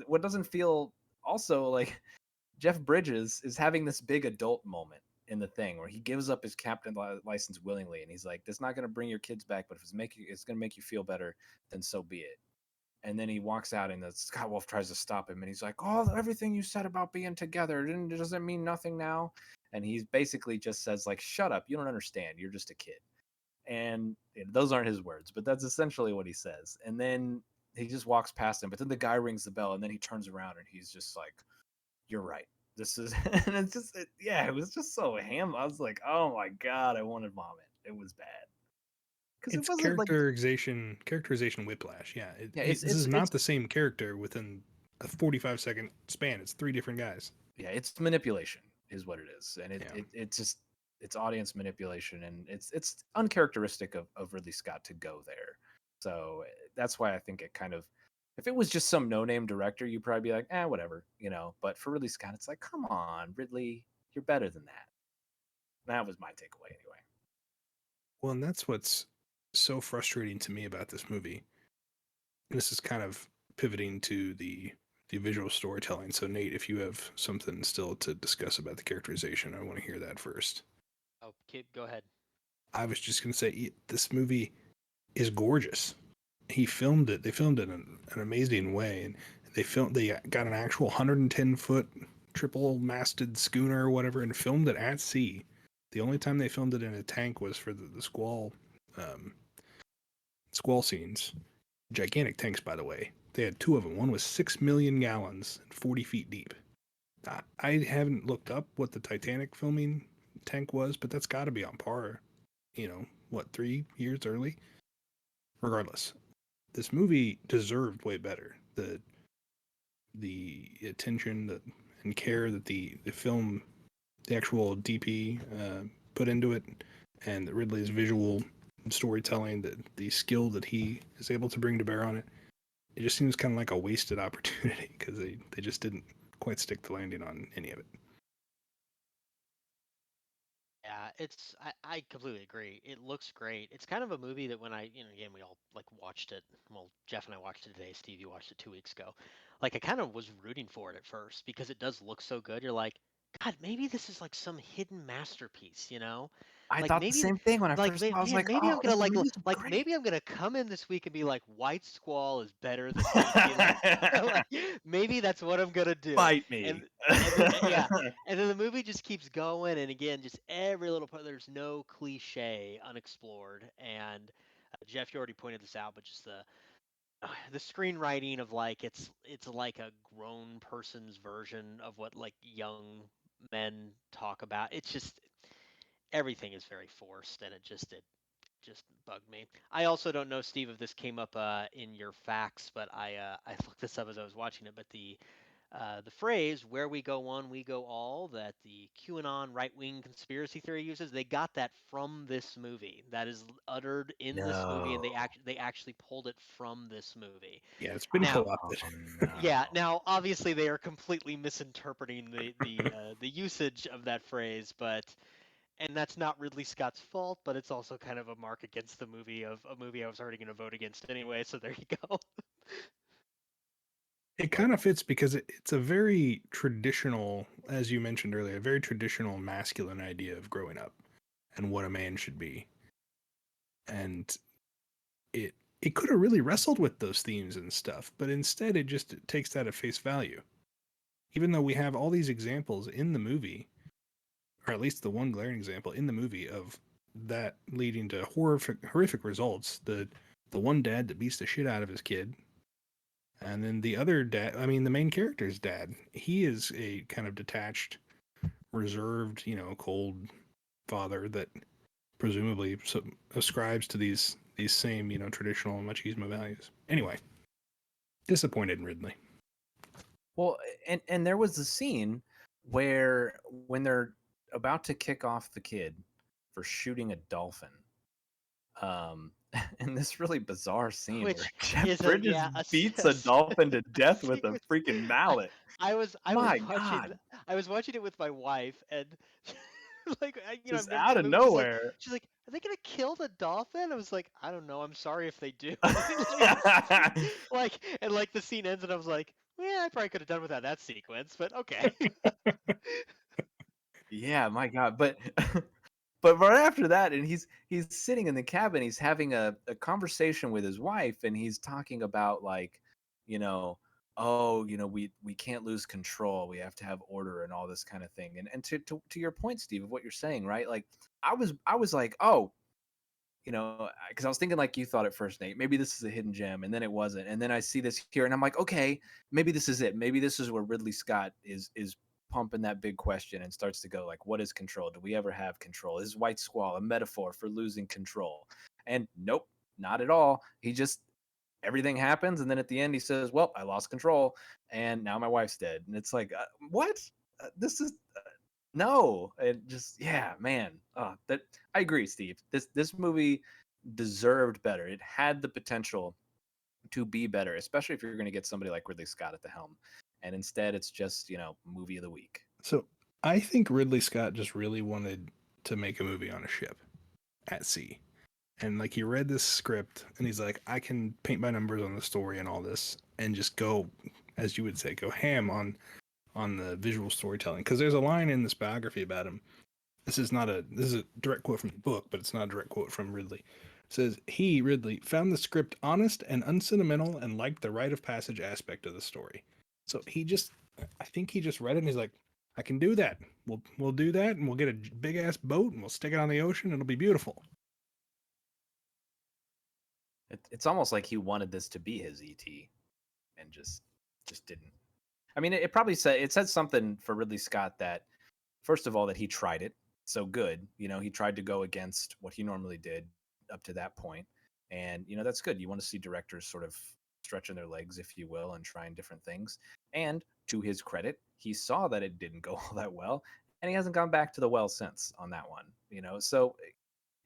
[SPEAKER 5] what doesn't feel also like Jeff Bridges is having this big adult moment in the thing where he gives up his captain license willingly, and he's like, "That's not going to bring your kids back, but if it's going to make you feel better, then so be it." And then he walks out, and the Scott Wolf tries to stop him, and he's like, "Oh, everything you said about being together doesn't mean nothing now." And he basically just says like, "Shut up, you don't understand. You're just a kid." And those aren't his words, but that's essentially what he says. And then he just walks past him, but then the guy rings the bell, and then he turns around, and he's just like, you're right. This is, and it's just, yeah, it was just so ham. I was like, oh my God, I wanted vomit. It was bad. Because it
[SPEAKER 7] It's
[SPEAKER 5] wasn't like,
[SPEAKER 7] characterization whiplash. Yeah,
[SPEAKER 5] yeah,
[SPEAKER 7] this is not the same character within a 45-second span. It's three different guys.
[SPEAKER 5] yeah, it's manipulation is what it is. And
[SPEAKER 7] Yeah.
[SPEAKER 5] it's just, it's audience manipulation, and it's uncharacteristic of Ridley Scott to go there. So that's why I think it kind of, if it was just some no-name director, you'd probably be like, whatever, But for Ridley Scott, it's like, come on, Ridley, you're better than that. That was my takeaway anyway.
[SPEAKER 7] Well, and that's what's so frustrating to me about this movie. And this is kind of pivoting to the visual storytelling. So, Nate, if you have something still to discuss about the characterization, I want to hear that first.
[SPEAKER 6] Oh, kid, go ahead.
[SPEAKER 7] I was just going to say this movie is gorgeous. He filmed it. They filmed it in an amazing way, and they got an actual 110-foot triple-masted schooner or whatever, and filmed it at sea. The only time they filmed it in a tank was for the squall squall scenes. Gigantic tanks, by the way. They had two of them. One was 6 million gallons and 40 feet deep. I haven't looked up what the Titanic filming tank was, but that's got to be on par. 3 years early? Regardless, this movie deserved way better. The attention and care that the film, the actual DP put into it, and Ridley's visual storytelling, the skill that he is able to bring to bear on it, it just seems kind of like a wasted opportunity because they just didn't quite stick the landing on any of it.
[SPEAKER 6] Yeah, I completely agree. It looks great. It's kind of a movie that when again, we all like watched it. Well, Jeff and I watched it today. Steve, you watched it 2 weeks ago. Like I kind of was rooting for it at first because it does look so good. You're like, God, maybe this is like some hidden masterpiece,
[SPEAKER 5] I
[SPEAKER 6] Like
[SPEAKER 5] thought the
[SPEAKER 6] maybe,
[SPEAKER 5] same thing when I
[SPEAKER 6] like
[SPEAKER 5] first saw. I was like,
[SPEAKER 6] maybe I'm
[SPEAKER 5] "Oh,
[SPEAKER 6] gonna
[SPEAKER 5] this movie's great."
[SPEAKER 6] maybe I'm gonna come in this week and be like, White Squall is better than ET. Like maybe that's what I'm gonna do.
[SPEAKER 5] Fight me.
[SPEAKER 6] And then yeah, and then the movie just keeps going, and again, just every little part. There's no cliche unexplored, and Jeff, you already pointed this out, but just the screenwriting of like it's like a grown person's version of what like young men talk about. It's just everything is very forced, and it just bugged me. I also don't know, Steve, if this came up in your facts, but I looked this up as I was watching it. But the phrase "where we go one, we go all" that the QAnon right-wing conspiracy theory uses, they got that from this movie. That is uttered in this movie, and
[SPEAKER 5] No.
[SPEAKER 6] they actually pulled it from this movie.
[SPEAKER 7] Yeah, it's been
[SPEAKER 6] Now,
[SPEAKER 7] co-opted.
[SPEAKER 6] yeah, now obviously they are completely misinterpreting the usage of that phrase, but and that's not Ridley Scott's fault, but it's also kind of a mark against the movie of a movie I was already going to vote against anyway. So there you go.
[SPEAKER 7] It kind of fits because it's a very traditional, as you mentioned earlier, a very traditional masculine idea of growing up and what a man should be. And it could have really wrestled with those themes and stuff, but instead it just takes that at face value. Even though we have all these examples in the movie, or at least the one glaring example in the movie of that leading to horrific results. The one dad that beats the shit out of his kid, and then the other dad. I mean, the main character's dad. He is a kind of detached, reserved, cold father that presumably ascribes to these same traditional machismo values. Anyway, disappointed in Ridley.
[SPEAKER 5] Well, and there was a scene where when they're about to kick off the kid for shooting a dolphin, in this really bizarre scene where
[SPEAKER 6] Which
[SPEAKER 5] Jeff
[SPEAKER 6] is
[SPEAKER 5] Bridges beats a dolphin to death with a
[SPEAKER 6] sequence.
[SPEAKER 5] freaking mallet.
[SPEAKER 6] I was
[SPEAKER 5] My
[SPEAKER 6] watching
[SPEAKER 5] God,
[SPEAKER 6] I was watching it with my wife, and like I'm
[SPEAKER 5] just
[SPEAKER 6] getting to
[SPEAKER 5] out
[SPEAKER 6] the
[SPEAKER 5] of
[SPEAKER 6] movie.
[SPEAKER 5] nowhere.
[SPEAKER 6] She's like, "Are they gonna kill the dolphin?" I was like, "I don't know. I'm sorry if they do." And like the scene ends, and I was like, "Yeah, I probably could have done without that sequence, but okay."
[SPEAKER 5] Yeah, my God, but but right after that, and he's sitting in the cabin, he's having a conversation with his wife, and he's talking about like, you know, oh, we can't lose control, we have to have order and all this kind of thing. And to your point, Steve, of what you're saying, right? Like I was like, oh, because I was thinking like you thought at first, Nate, maybe this is a hidden gem, and then it wasn't. And then I see this here, and I'm like, okay, maybe this is it. Maybe this is where Ridley Scott is pumping that big question and starts to go like, what is control? Do we ever have control? Is White Squall a metaphor for losing control? And nope, not at all. He just everything happens, and then at the end he says, well, I lost control, and now my wife's dead. And it's like, what? This is no, and just yeah, man. That I agree, Steve. This movie deserved better. It had the potential to be better, especially if you're going to get somebody like Ridley Scott at the helm. And instead, it's just movie of the week.
[SPEAKER 7] So I think Ridley Scott just really wanted to make a movie on a ship at sea. And like he read this script and he's like, I can paint by numbers on the story and all this and just go, as you would say, go ham on the visual storytelling. Because there's a line in this biography about him. This is a direct quote from the book, but it's not a direct quote from Ridley. It says, he, Ridley, found the script honest and unsentimental and liked the rite of passage aspect of the story. So I think he just read it and he's like, I can do that. We'll do that, and we'll get a big ass boat and we'll stick it on the ocean and it'll be beautiful.
[SPEAKER 5] It's almost like he wanted this to be his ET, and just didn't. I mean, it probably said something for Ridley Scott that, first of all, that he tried it so good. He tried to go against what he normally did up to that point, and that's good. You want to see directors sort of stretching their legs, if you will, and trying different things. And to his credit, he saw that it didn't go all that well, and he hasn't gone back to the well since on that one. So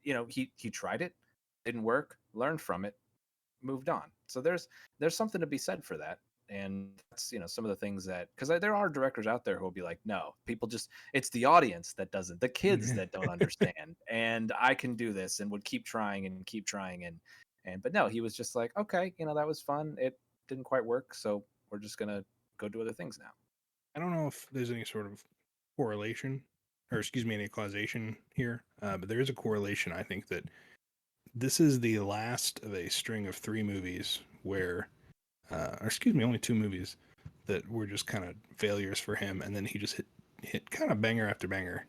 [SPEAKER 5] he tried it, didn't work, learned from it, moved on. So there's something to be said for that. And that's some of the things that, because there are directors out there who will be like, no, people just, it's the audience that doesn't, the kids that don't understand, and I can do this, and would keep trying and keep trying. And but no, he was just like, okay, that was fun, it didn't quite work, so we're just gonna go do other things now.
[SPEAKER 7] I don't know if there's any sort of correlation or excuse me, any causation here, but there is a correlation. I think that this is the last of a string of 3 movies where, or excuse me, only 2 movies that were just kind of failures for him, and then he just hit kind of banger after banger.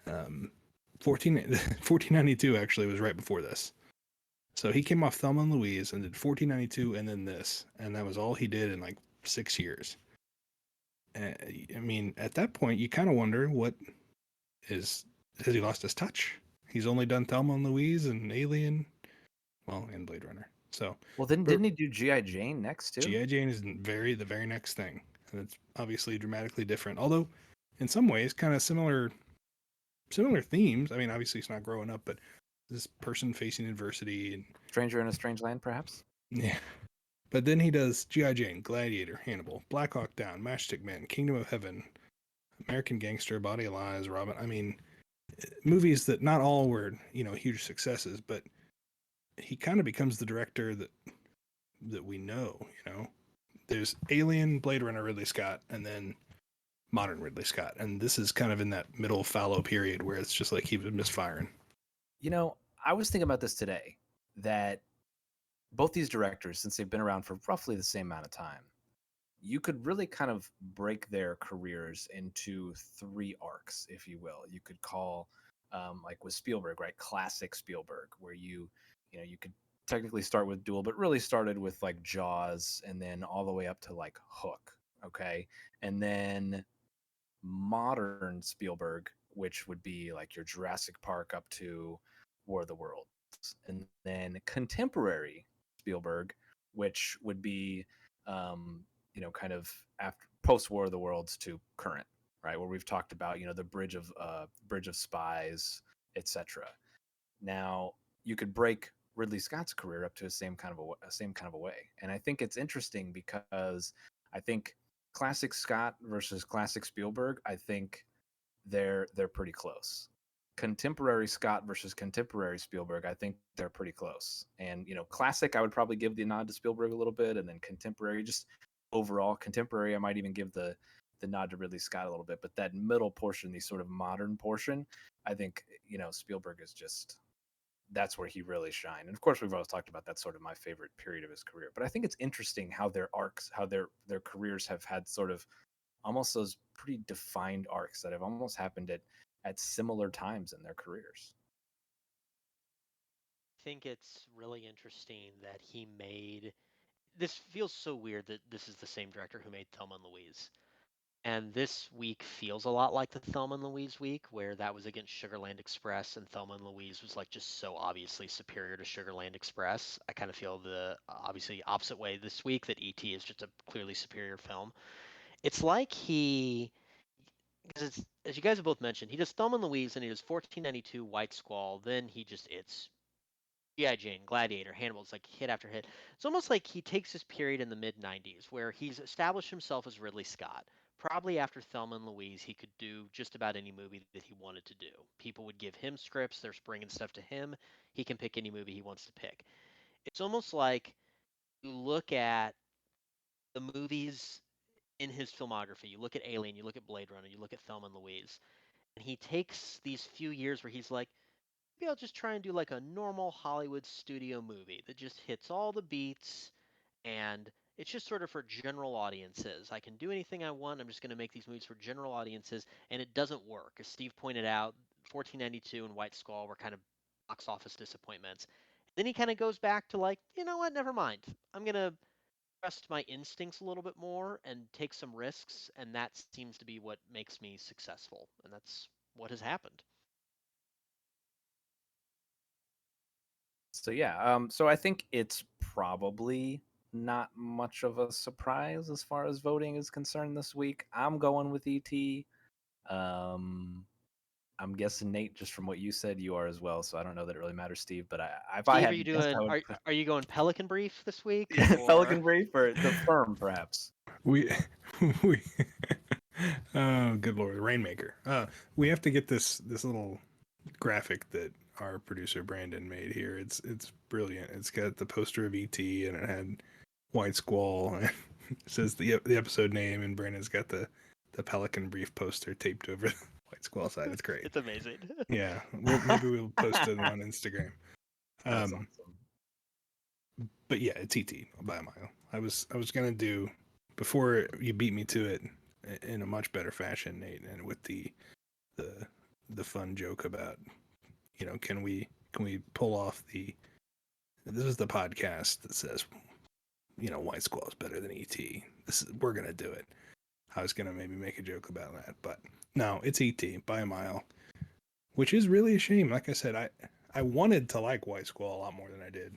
[SPEAKER 7] 1492 actually was right before this. So he came off Thelma and Louise and did 1492 and then this, and that was all he did in like 6 years. I mean, at that point, you kind of wonder has he lost his touch? He's only done Thelma and Louise and Alien, well, and Blade Runner. So,
[SPEAKER 5] well, then didn't he do G.I. Jane next too?
[SPEAKER 7] G.I. Jane is the very next thing, and it's obviously dramatically different. Although, in some ways, kind of similar themes. I mean, obviously, it's not growing up, but this person facing adversity and
[SPEAKER 5] Stranger in a Strange Land, perhaps.
[SPEAKER 7] yeah. But then he does G.I. Jane, Gladiator, Hannibal, Black Hawk Down, Matchstick Men, Kingdom of Heaven, American Gangster, Body of Lies, Robin. I mean, movies that not all were, huge successes, but he kind of becomes the director that we know, There's Alien, Blade Runner, Ridley Scott, and then modern Ridley Scott. And this is kind of in that middle fallow period where it's just like he was misfiring.
[SPEAKER 5] I was thinking about this today, that both these directors, since they've been around for roughly the same amount of time, you could really kind of break their careers into 3 arcs, if you will. You could call, like with Spielberg, right? Classic Spielberg, where you could technically start with Duel, but really started with like Jaws and then all the way up to like Hook. Okay. And then modern Spielberg, which would be like your Jurassic Park up to War of the Worlds. And then contemporary Spielberg, which would be, kind of after post War of the Worlds to current, right? Where we've talked about, the Bridge of Spies, etc. Now you could break Ridley Scott's career up to the same kind of a way, and I think it's interesting because I think classic Scott versus classic Spielberg, I think they're pretty close. Contemporary Scott versus contemporary Spielberg, I think they're pretty close. And classic, I would probably give the nod to Spielberg a little bit, and then contemporary, just overall contemporary, I might even give the nod to Ridley Scott a little bit. But that middle portion, the sort of modern portion, I think Spielberg is just, that's where he really shined. And of course, we've always talked about that's sort of my favorite period of his career. But I think it's interesting how their arcs, how their careers have had sort of almost those pretty defined arcs that have almost happened at similar times in their careers.
[SPEAKER 6] I think it's really interesting that he made this. Feels so weird that this is the same director who made Thelma and Louise. And this week feels a lot like the Thelma and Louise week, where that was against Sugarland Express, and Thelma and Louise was like just so obviously superior to Sugarland Express. I kind of feel the obviously opposite way this week, that E.T. is just a clearly superior film. It's like because it's, as you guys have both mentioned, he does Thelma and Louise, and he does 1492, White Squall, then it's G.I. Jane, Gladiator, Hannibal. It's like hit after hit. It's almost like he takes this period in the mid 90s where he's established himself as Ridley Scott. Probably after Thelma and Louise, he could do just about any movie that he wanted to do. People would give him scripts, they're bringing stuff to him. He can pick any movie he wants to pick. It's almost like you look at the movies in his filmography. You look at Alien, you look at Blade Runner, you look at Thelma and Louise, and he takes these few years where he's like, maybe I'll just try and do like a normal Hollywood studio movie that just hits all the beats, and it's just sort of for general audiences. I can do anything I want. I'm just going to make these movies for general audiences, and it doesn't work. As Steve pointed out, 1492 and White Squall were kind of box office disappointments. Then he kind of goes back to like, you know what, never mind. I'm going to trust my instincts a little bit more and take some risks, and that seems to be what makes me successful, and that's what has happened.
[SPEAKER 5] So yeah, so I think it's probably not much of a surprise as far as voting is concerned this week. I'm going with ET. I'm guessing, Nate, just from what you said, you are as well. So I don't know that it really matters, Steve. But if I
[SPEAKER 6] Steve,
[SPEAKER 5] had
[SPEAKER 6] are you
[SPEAKER 5] to guess, I
[SPEAKER 6] doing?
[SPEAKER 5] would
[SPEAKER 6] Are you going Pelican Brief this week?
[SPEAKER 5] Pelican Brief or the Firm, perhaps.
[SPEAKER 7] We oh good lord, Rainmaker. We have to get this little graphic that our producer Brandon made here. It's brilliant. It's got the poster of ET, and it had White Squall, and it says the episode name, and Brandon's got the Pelican Brief poster taped over the White White Squall side. It's great.
[SPEAKER 6] It's amazing.
[SPEAKER 7] Yeah, maybe we'll post it on Instagram.
[SPEAKER 5] That's awesome.
[SPEAKER 7] But yeah, it's ET by a mile. I was gonna do, before you beat me to it, in a much better fashion, Nate, and with the fun joke about, can we pull off this is the podcast that says, White Squall is better than ET. We're gonna do it. I was gonna maybe make a joke about that, but no, it's ET by a mile, which is really a shame. Like I said, I wanted to like White Squall a lot more than I did.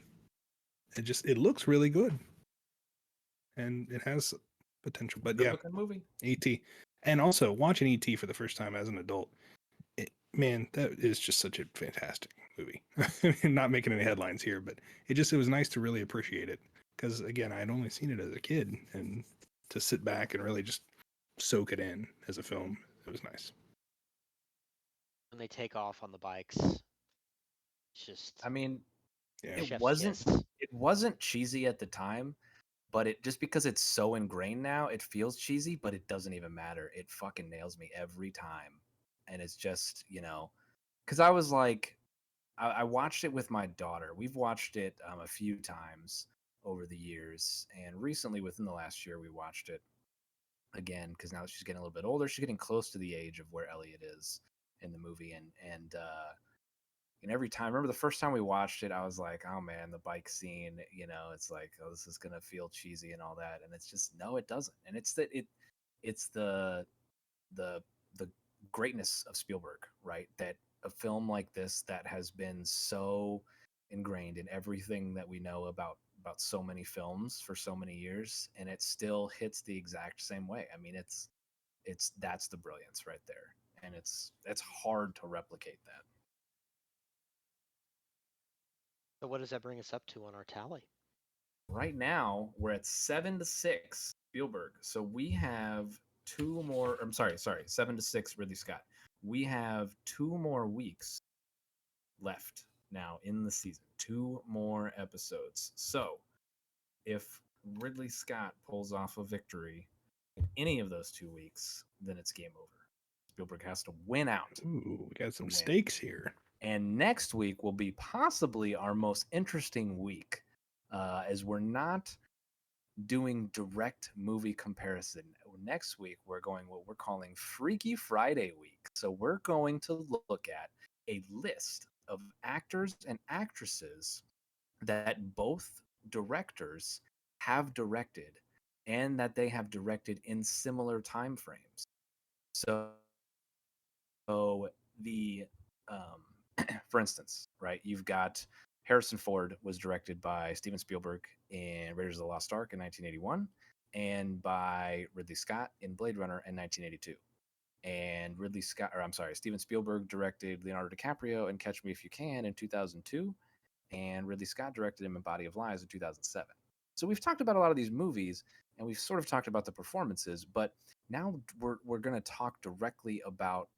[SPEAKER 7] It looks really good, and it has potential. But
[SPEAKER 5] Good
[SPEAKER 7] yeah,
[SPEAKER 5] looking movie.
[SPEAKER 7] ET, and also watching ET for the first time as an adult, man, that is just such a fantastic movie. Not making any headlines here, but it was nice to really appreciate it, because again, I'd only seen it as a kid, and to sit back and really just soak it in as a film, it was nice.
[SPEAKER 6] When they take off on the bikes, it's just
[SPEAKER 5] I mean,
[SPEAKER 7] Yeah.
[SPEAKER 5] it
[SPEAKER 6] chef's
[SPEAKER 5] wasn't
[SPEAKER 6] kiss.
[SPEAKER 5] it wasn't cheesy at the time, but it just because it's so ingrained now, it feels cheesy, but it doesn't even matter. It fucking nails me every time. And it's just, because I was like, I watched it with my daughter. We've watched it a few times over the years, and recently, within the last year, we watched it again because now that she's getting a little bit older, she's getting close to the age of where Elliot is in the movie, and every time, I remember the first time we watched it, I was like, oh man, the bike scene, it's like, oh, this is gonna feel cheesy and all that, and it's just, no, it doesn't, and it's the the greatness of Spielberg, right? That a film like this that has been so ingrained in everything that we know about so many films for so many years, and it still hits the exact same way. I mean, it's that's the brilliance right there, and it's hard to replicate that.
[SPEAKER 6] So what does that bring us up to on our tally?
[SPEAKER 5] Right now, we're at 7-6 Spielberg. So we have two more. I'm sorry, 7-6 Ridley Scott. We have 2 more weeks left now in the season. 2 more episodes. So if Ridley Scott pulls off a victory in any of those 2 weeks, then it's game over. Spielberg has to win out.
[SPEAKER 7] Ooh, we got some
[SPEAKER 5] win.
[SPEAKER 7] stakes here.
[SPEAKER 5] And next week will be possibly our most interesting week, as we're not doing direct movie comparison. Next week, we're going what we're calling Freaky Friday week. So we're going to look at a list of actors and actresses that both directors have directed and that they have directed in similar time frames. So the for instance, right, you've got Harrison Ford was directed by Steven Spielberg in Raiders of the Lost Ark in 1981 and by Ridley Scott in Blade Runner in 1982. And Steven Spielberg directed Leonardo DiCaprio in Catch Me If You Can in 2002, and Ridley Scott directed him in Body of Lies in 2007. So we've talked about a lot of these movies, and we've sort of talked about the performances, but now we're going to talk directly about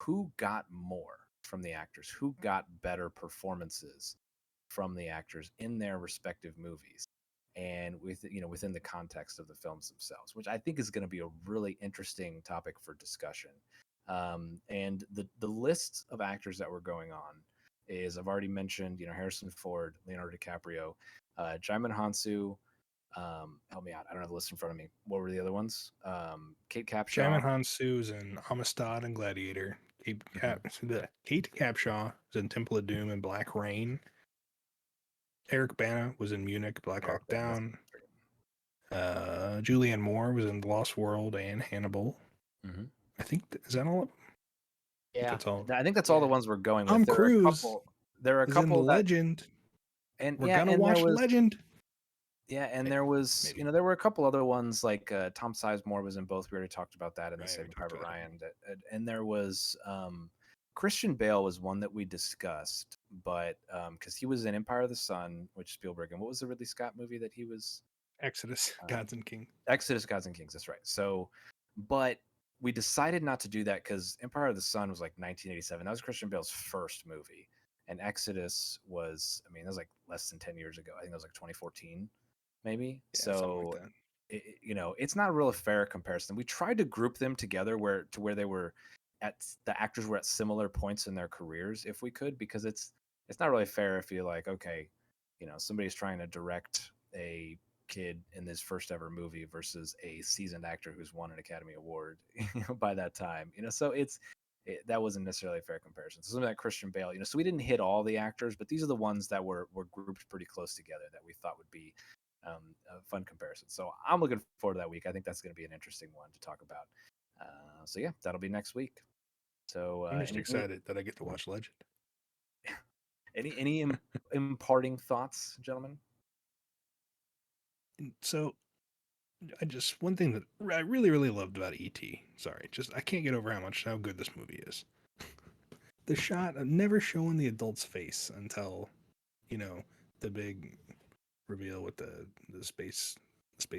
[SPEAKER 5] who got more from the actors, who got better performances from the actors in their respective movies, and within the context of the films themselves, which I think is going to be a really interesting topic for discussion. And the list of actors that were going on is, I've already mentioned, Harrison Ford, Leonardo DiCaprio, Djimon Hounsou. Help me out. I don't have the list in front of me. What were the other ones? Kate Capshaw.
[SPEAKER 7] Djimon Hounsou's in Amistad and Gladiator. Kate Capshaw is in Temple of Doom and Black Rain. Eric Bana was in Munich, Black Hawk Down. Julianne Moore was in Lost World and Hannibal.
[SPEAKER 5] Mm-hmm.
[SPEAKER 7] I think, is that all?
[SPEAKER 6] Yeah,
[SPEAKER 7] that's all.
[SPEAKER 5] I think that's all the ones we're going with.
[SPEAKER 7] Tom
[SPEAKER 5] There
[SPEAKER 7] Cruise
[SPEAKER 5] are a
[SPEAKER 7] is
[SPEAKER 5] couple
[SPEAKER 7] in Legend.
[SPEAKER 5] And
[SPEAKER 7] we're gonna watch Legend.
[SPEAKER 5] Yeah, and there was,
[SPEAKER 7] maybe.
[SPEAKER 5] There were a couple other ones, like Tom Sizemore was in both. We already talked about that in the
[SPEAKER 7] Right,
[SPEAKER 5] Saving
[SPEAKER 7] we talked
[SPEAKER 5] Private
[SPEAKER 7] about
[SPEAKER 5] Ryan. And there was Christian Bale was one that we discussed, but because he was in Empire of the Sun, which Spielberg, and what was the Ridley Scott movie that he was?
[SPEAKER 7] Exodus, Gods and Kings.
[SPEAKER 5] Exodus, Gods and Kings. That's right. So, but we decided not to do that because Empire of the Sun was like 1987. That was Christian Bale's first movie, and Exodus was, that was like less than 10 years ago. I think that was like 2014, maybe.
[SPEAKER 7] Yeah,
[SPEAKER 5] so,
[SPEAKER 7] like that.
[SPEAKER 5] it's not a real fair comparison. We tried to group them together where they were the actors were at similar points in their careers if we could, because it's not really fair if you're like, okay, somebody's trying to direct a kid in this first ever movie versus a seasoned actor who's won an Academy Award by that time. So that wasn't necessarily a fair comparison. So something like Christian Bale, so we didn't hit all the actors, but these are the ones that were grouped pretty close together that we thought would be a fun comparison. So I'm looking forward to that week. I think that's going to be an interesting one to talk about. So yeah, that'll be next week. So
[SPEAKER 7] I'm just excited that I get to watch Legend.
[SPEAKER 5] Any imparting thoughts, gentlemen?
[SPEAKER 7] So, one thing that I really, really loved about E.T. Sorry, I can't get over how good this movie is. The shot of never showing the adult's face until, the big reveal with the space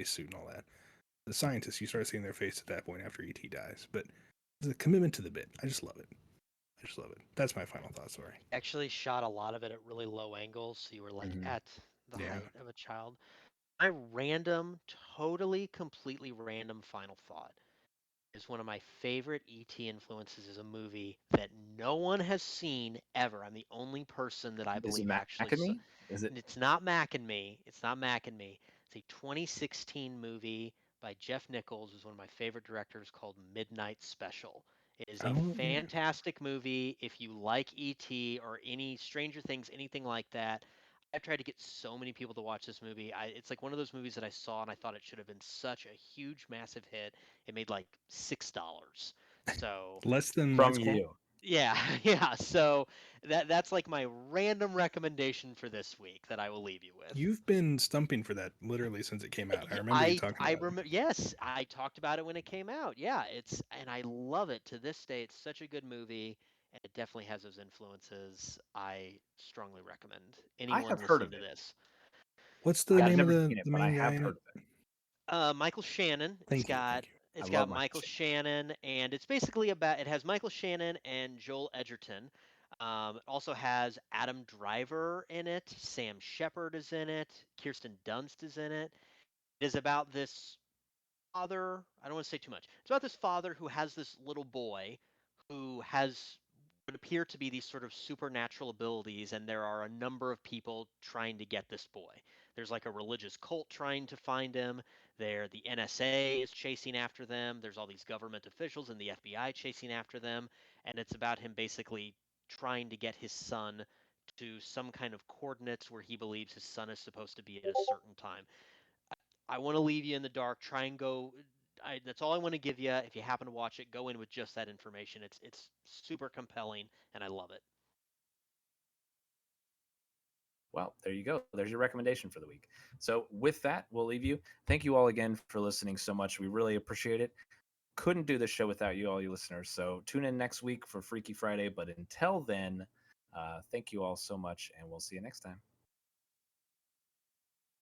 [SPEAKER 7] suit and all that. The scientists, you start seeing their face at that point after E.T. dies. But the commitment to the bit, I just love it. That's my final thought. Sorry.
[SPEAKER 6] Actually shot a lot of it at really low angles, so you were like at the height of a child. My completely random final thought is one of my favorite E.T. influences is a movie that no one has seen ever. I'm the only person that I believe actually saw.
[SPEAKER 5] Is it?
[SPEAKER 6] It's not Mac and Me. It's not Mac and Me. It's a 2016 movie by Jeff Nichols, who's one of my favorite directors, called Midnight Special. It is a fantastic movie. If you like E.T. or any Stranger Things, anything like that, I've tried to get so many people to watch this movie. It's like one of those movies that I saw and I thought it should have been such a huge, massive hit. It made like $6. So
[SPEAKER 7] less than
[SPEAKER 5] from
[SPEAKER 7] White Squall?
[SPEAKER 5] you.
[SPEAKER 6] Yeah, yeah. So that's like my random recommendation for this week that I will leave you with.
[SPEAKER 7] You've been stumping for that literally since it came out. I remember you talking about it.
[SPEAKER 6] Yes, I talked about it when it came out. Yeah, and I love it to this day. It's such a good movie, and it definitely has those influences. I strongly recommend anyone
[SPEAKER 5] I have heard
[SPEAKER 6] listening
[SPEAKER 5] of
[SPEAKER 6] to
[SPEAKER 5] it.
[SPEAKER 6] this.
[SPEAKER 7] What's the name of the
[SPEAKER 5] but I
[SPEAKER 7] main guy
[SPEAKER 5] have
[SPEAKER 7] in
[SPEAKER 5] heard
[SPEAKER 7] it?
[SPEAKER 5] of it.
[SPEAKER 6] Michael Shannon.
[SPEAKER 7] Thank you.
[SPEAKER 6] It's
[SPEAKER 5] I
[SPEAKER 6] got
[SPEAKER 5] love
[SPEAKER 6] Michael Shannon, and it's basically about. It has Michael Shannon and Joel Edgerton. It also has Adam Driver in it. Sam Shepard is in it. Kirsten Dunst is in it. It is about this father. I don't want to say too much. It's about this father who has this little boy who has would appear to be these sort of supernatural abilities, and there are a number of people trying to get this boy. There's like a religious cult trying to find him. The NSA is chasing after them. There's all these government officials and the FBI chasing after them, and it's about him basically trying to get his son to some kind of coordinates where he believes his son is supposed to be at a certain time. I want to leave you in the dark. Try and go. That's all I want to give you. If you happen to watch it, go in with just that information. It's super compelling, and I love it.
[SPEAKER 5] Well, there you go. There's your recommendation for the week. So with that, we'll leave you. Thank you all again for listening so much. We really appreciate it. Couldn't do this show without you, all you listeners. So tune in next week for Freaky Friday. But until then, thank you all so much, and we'll see you next time.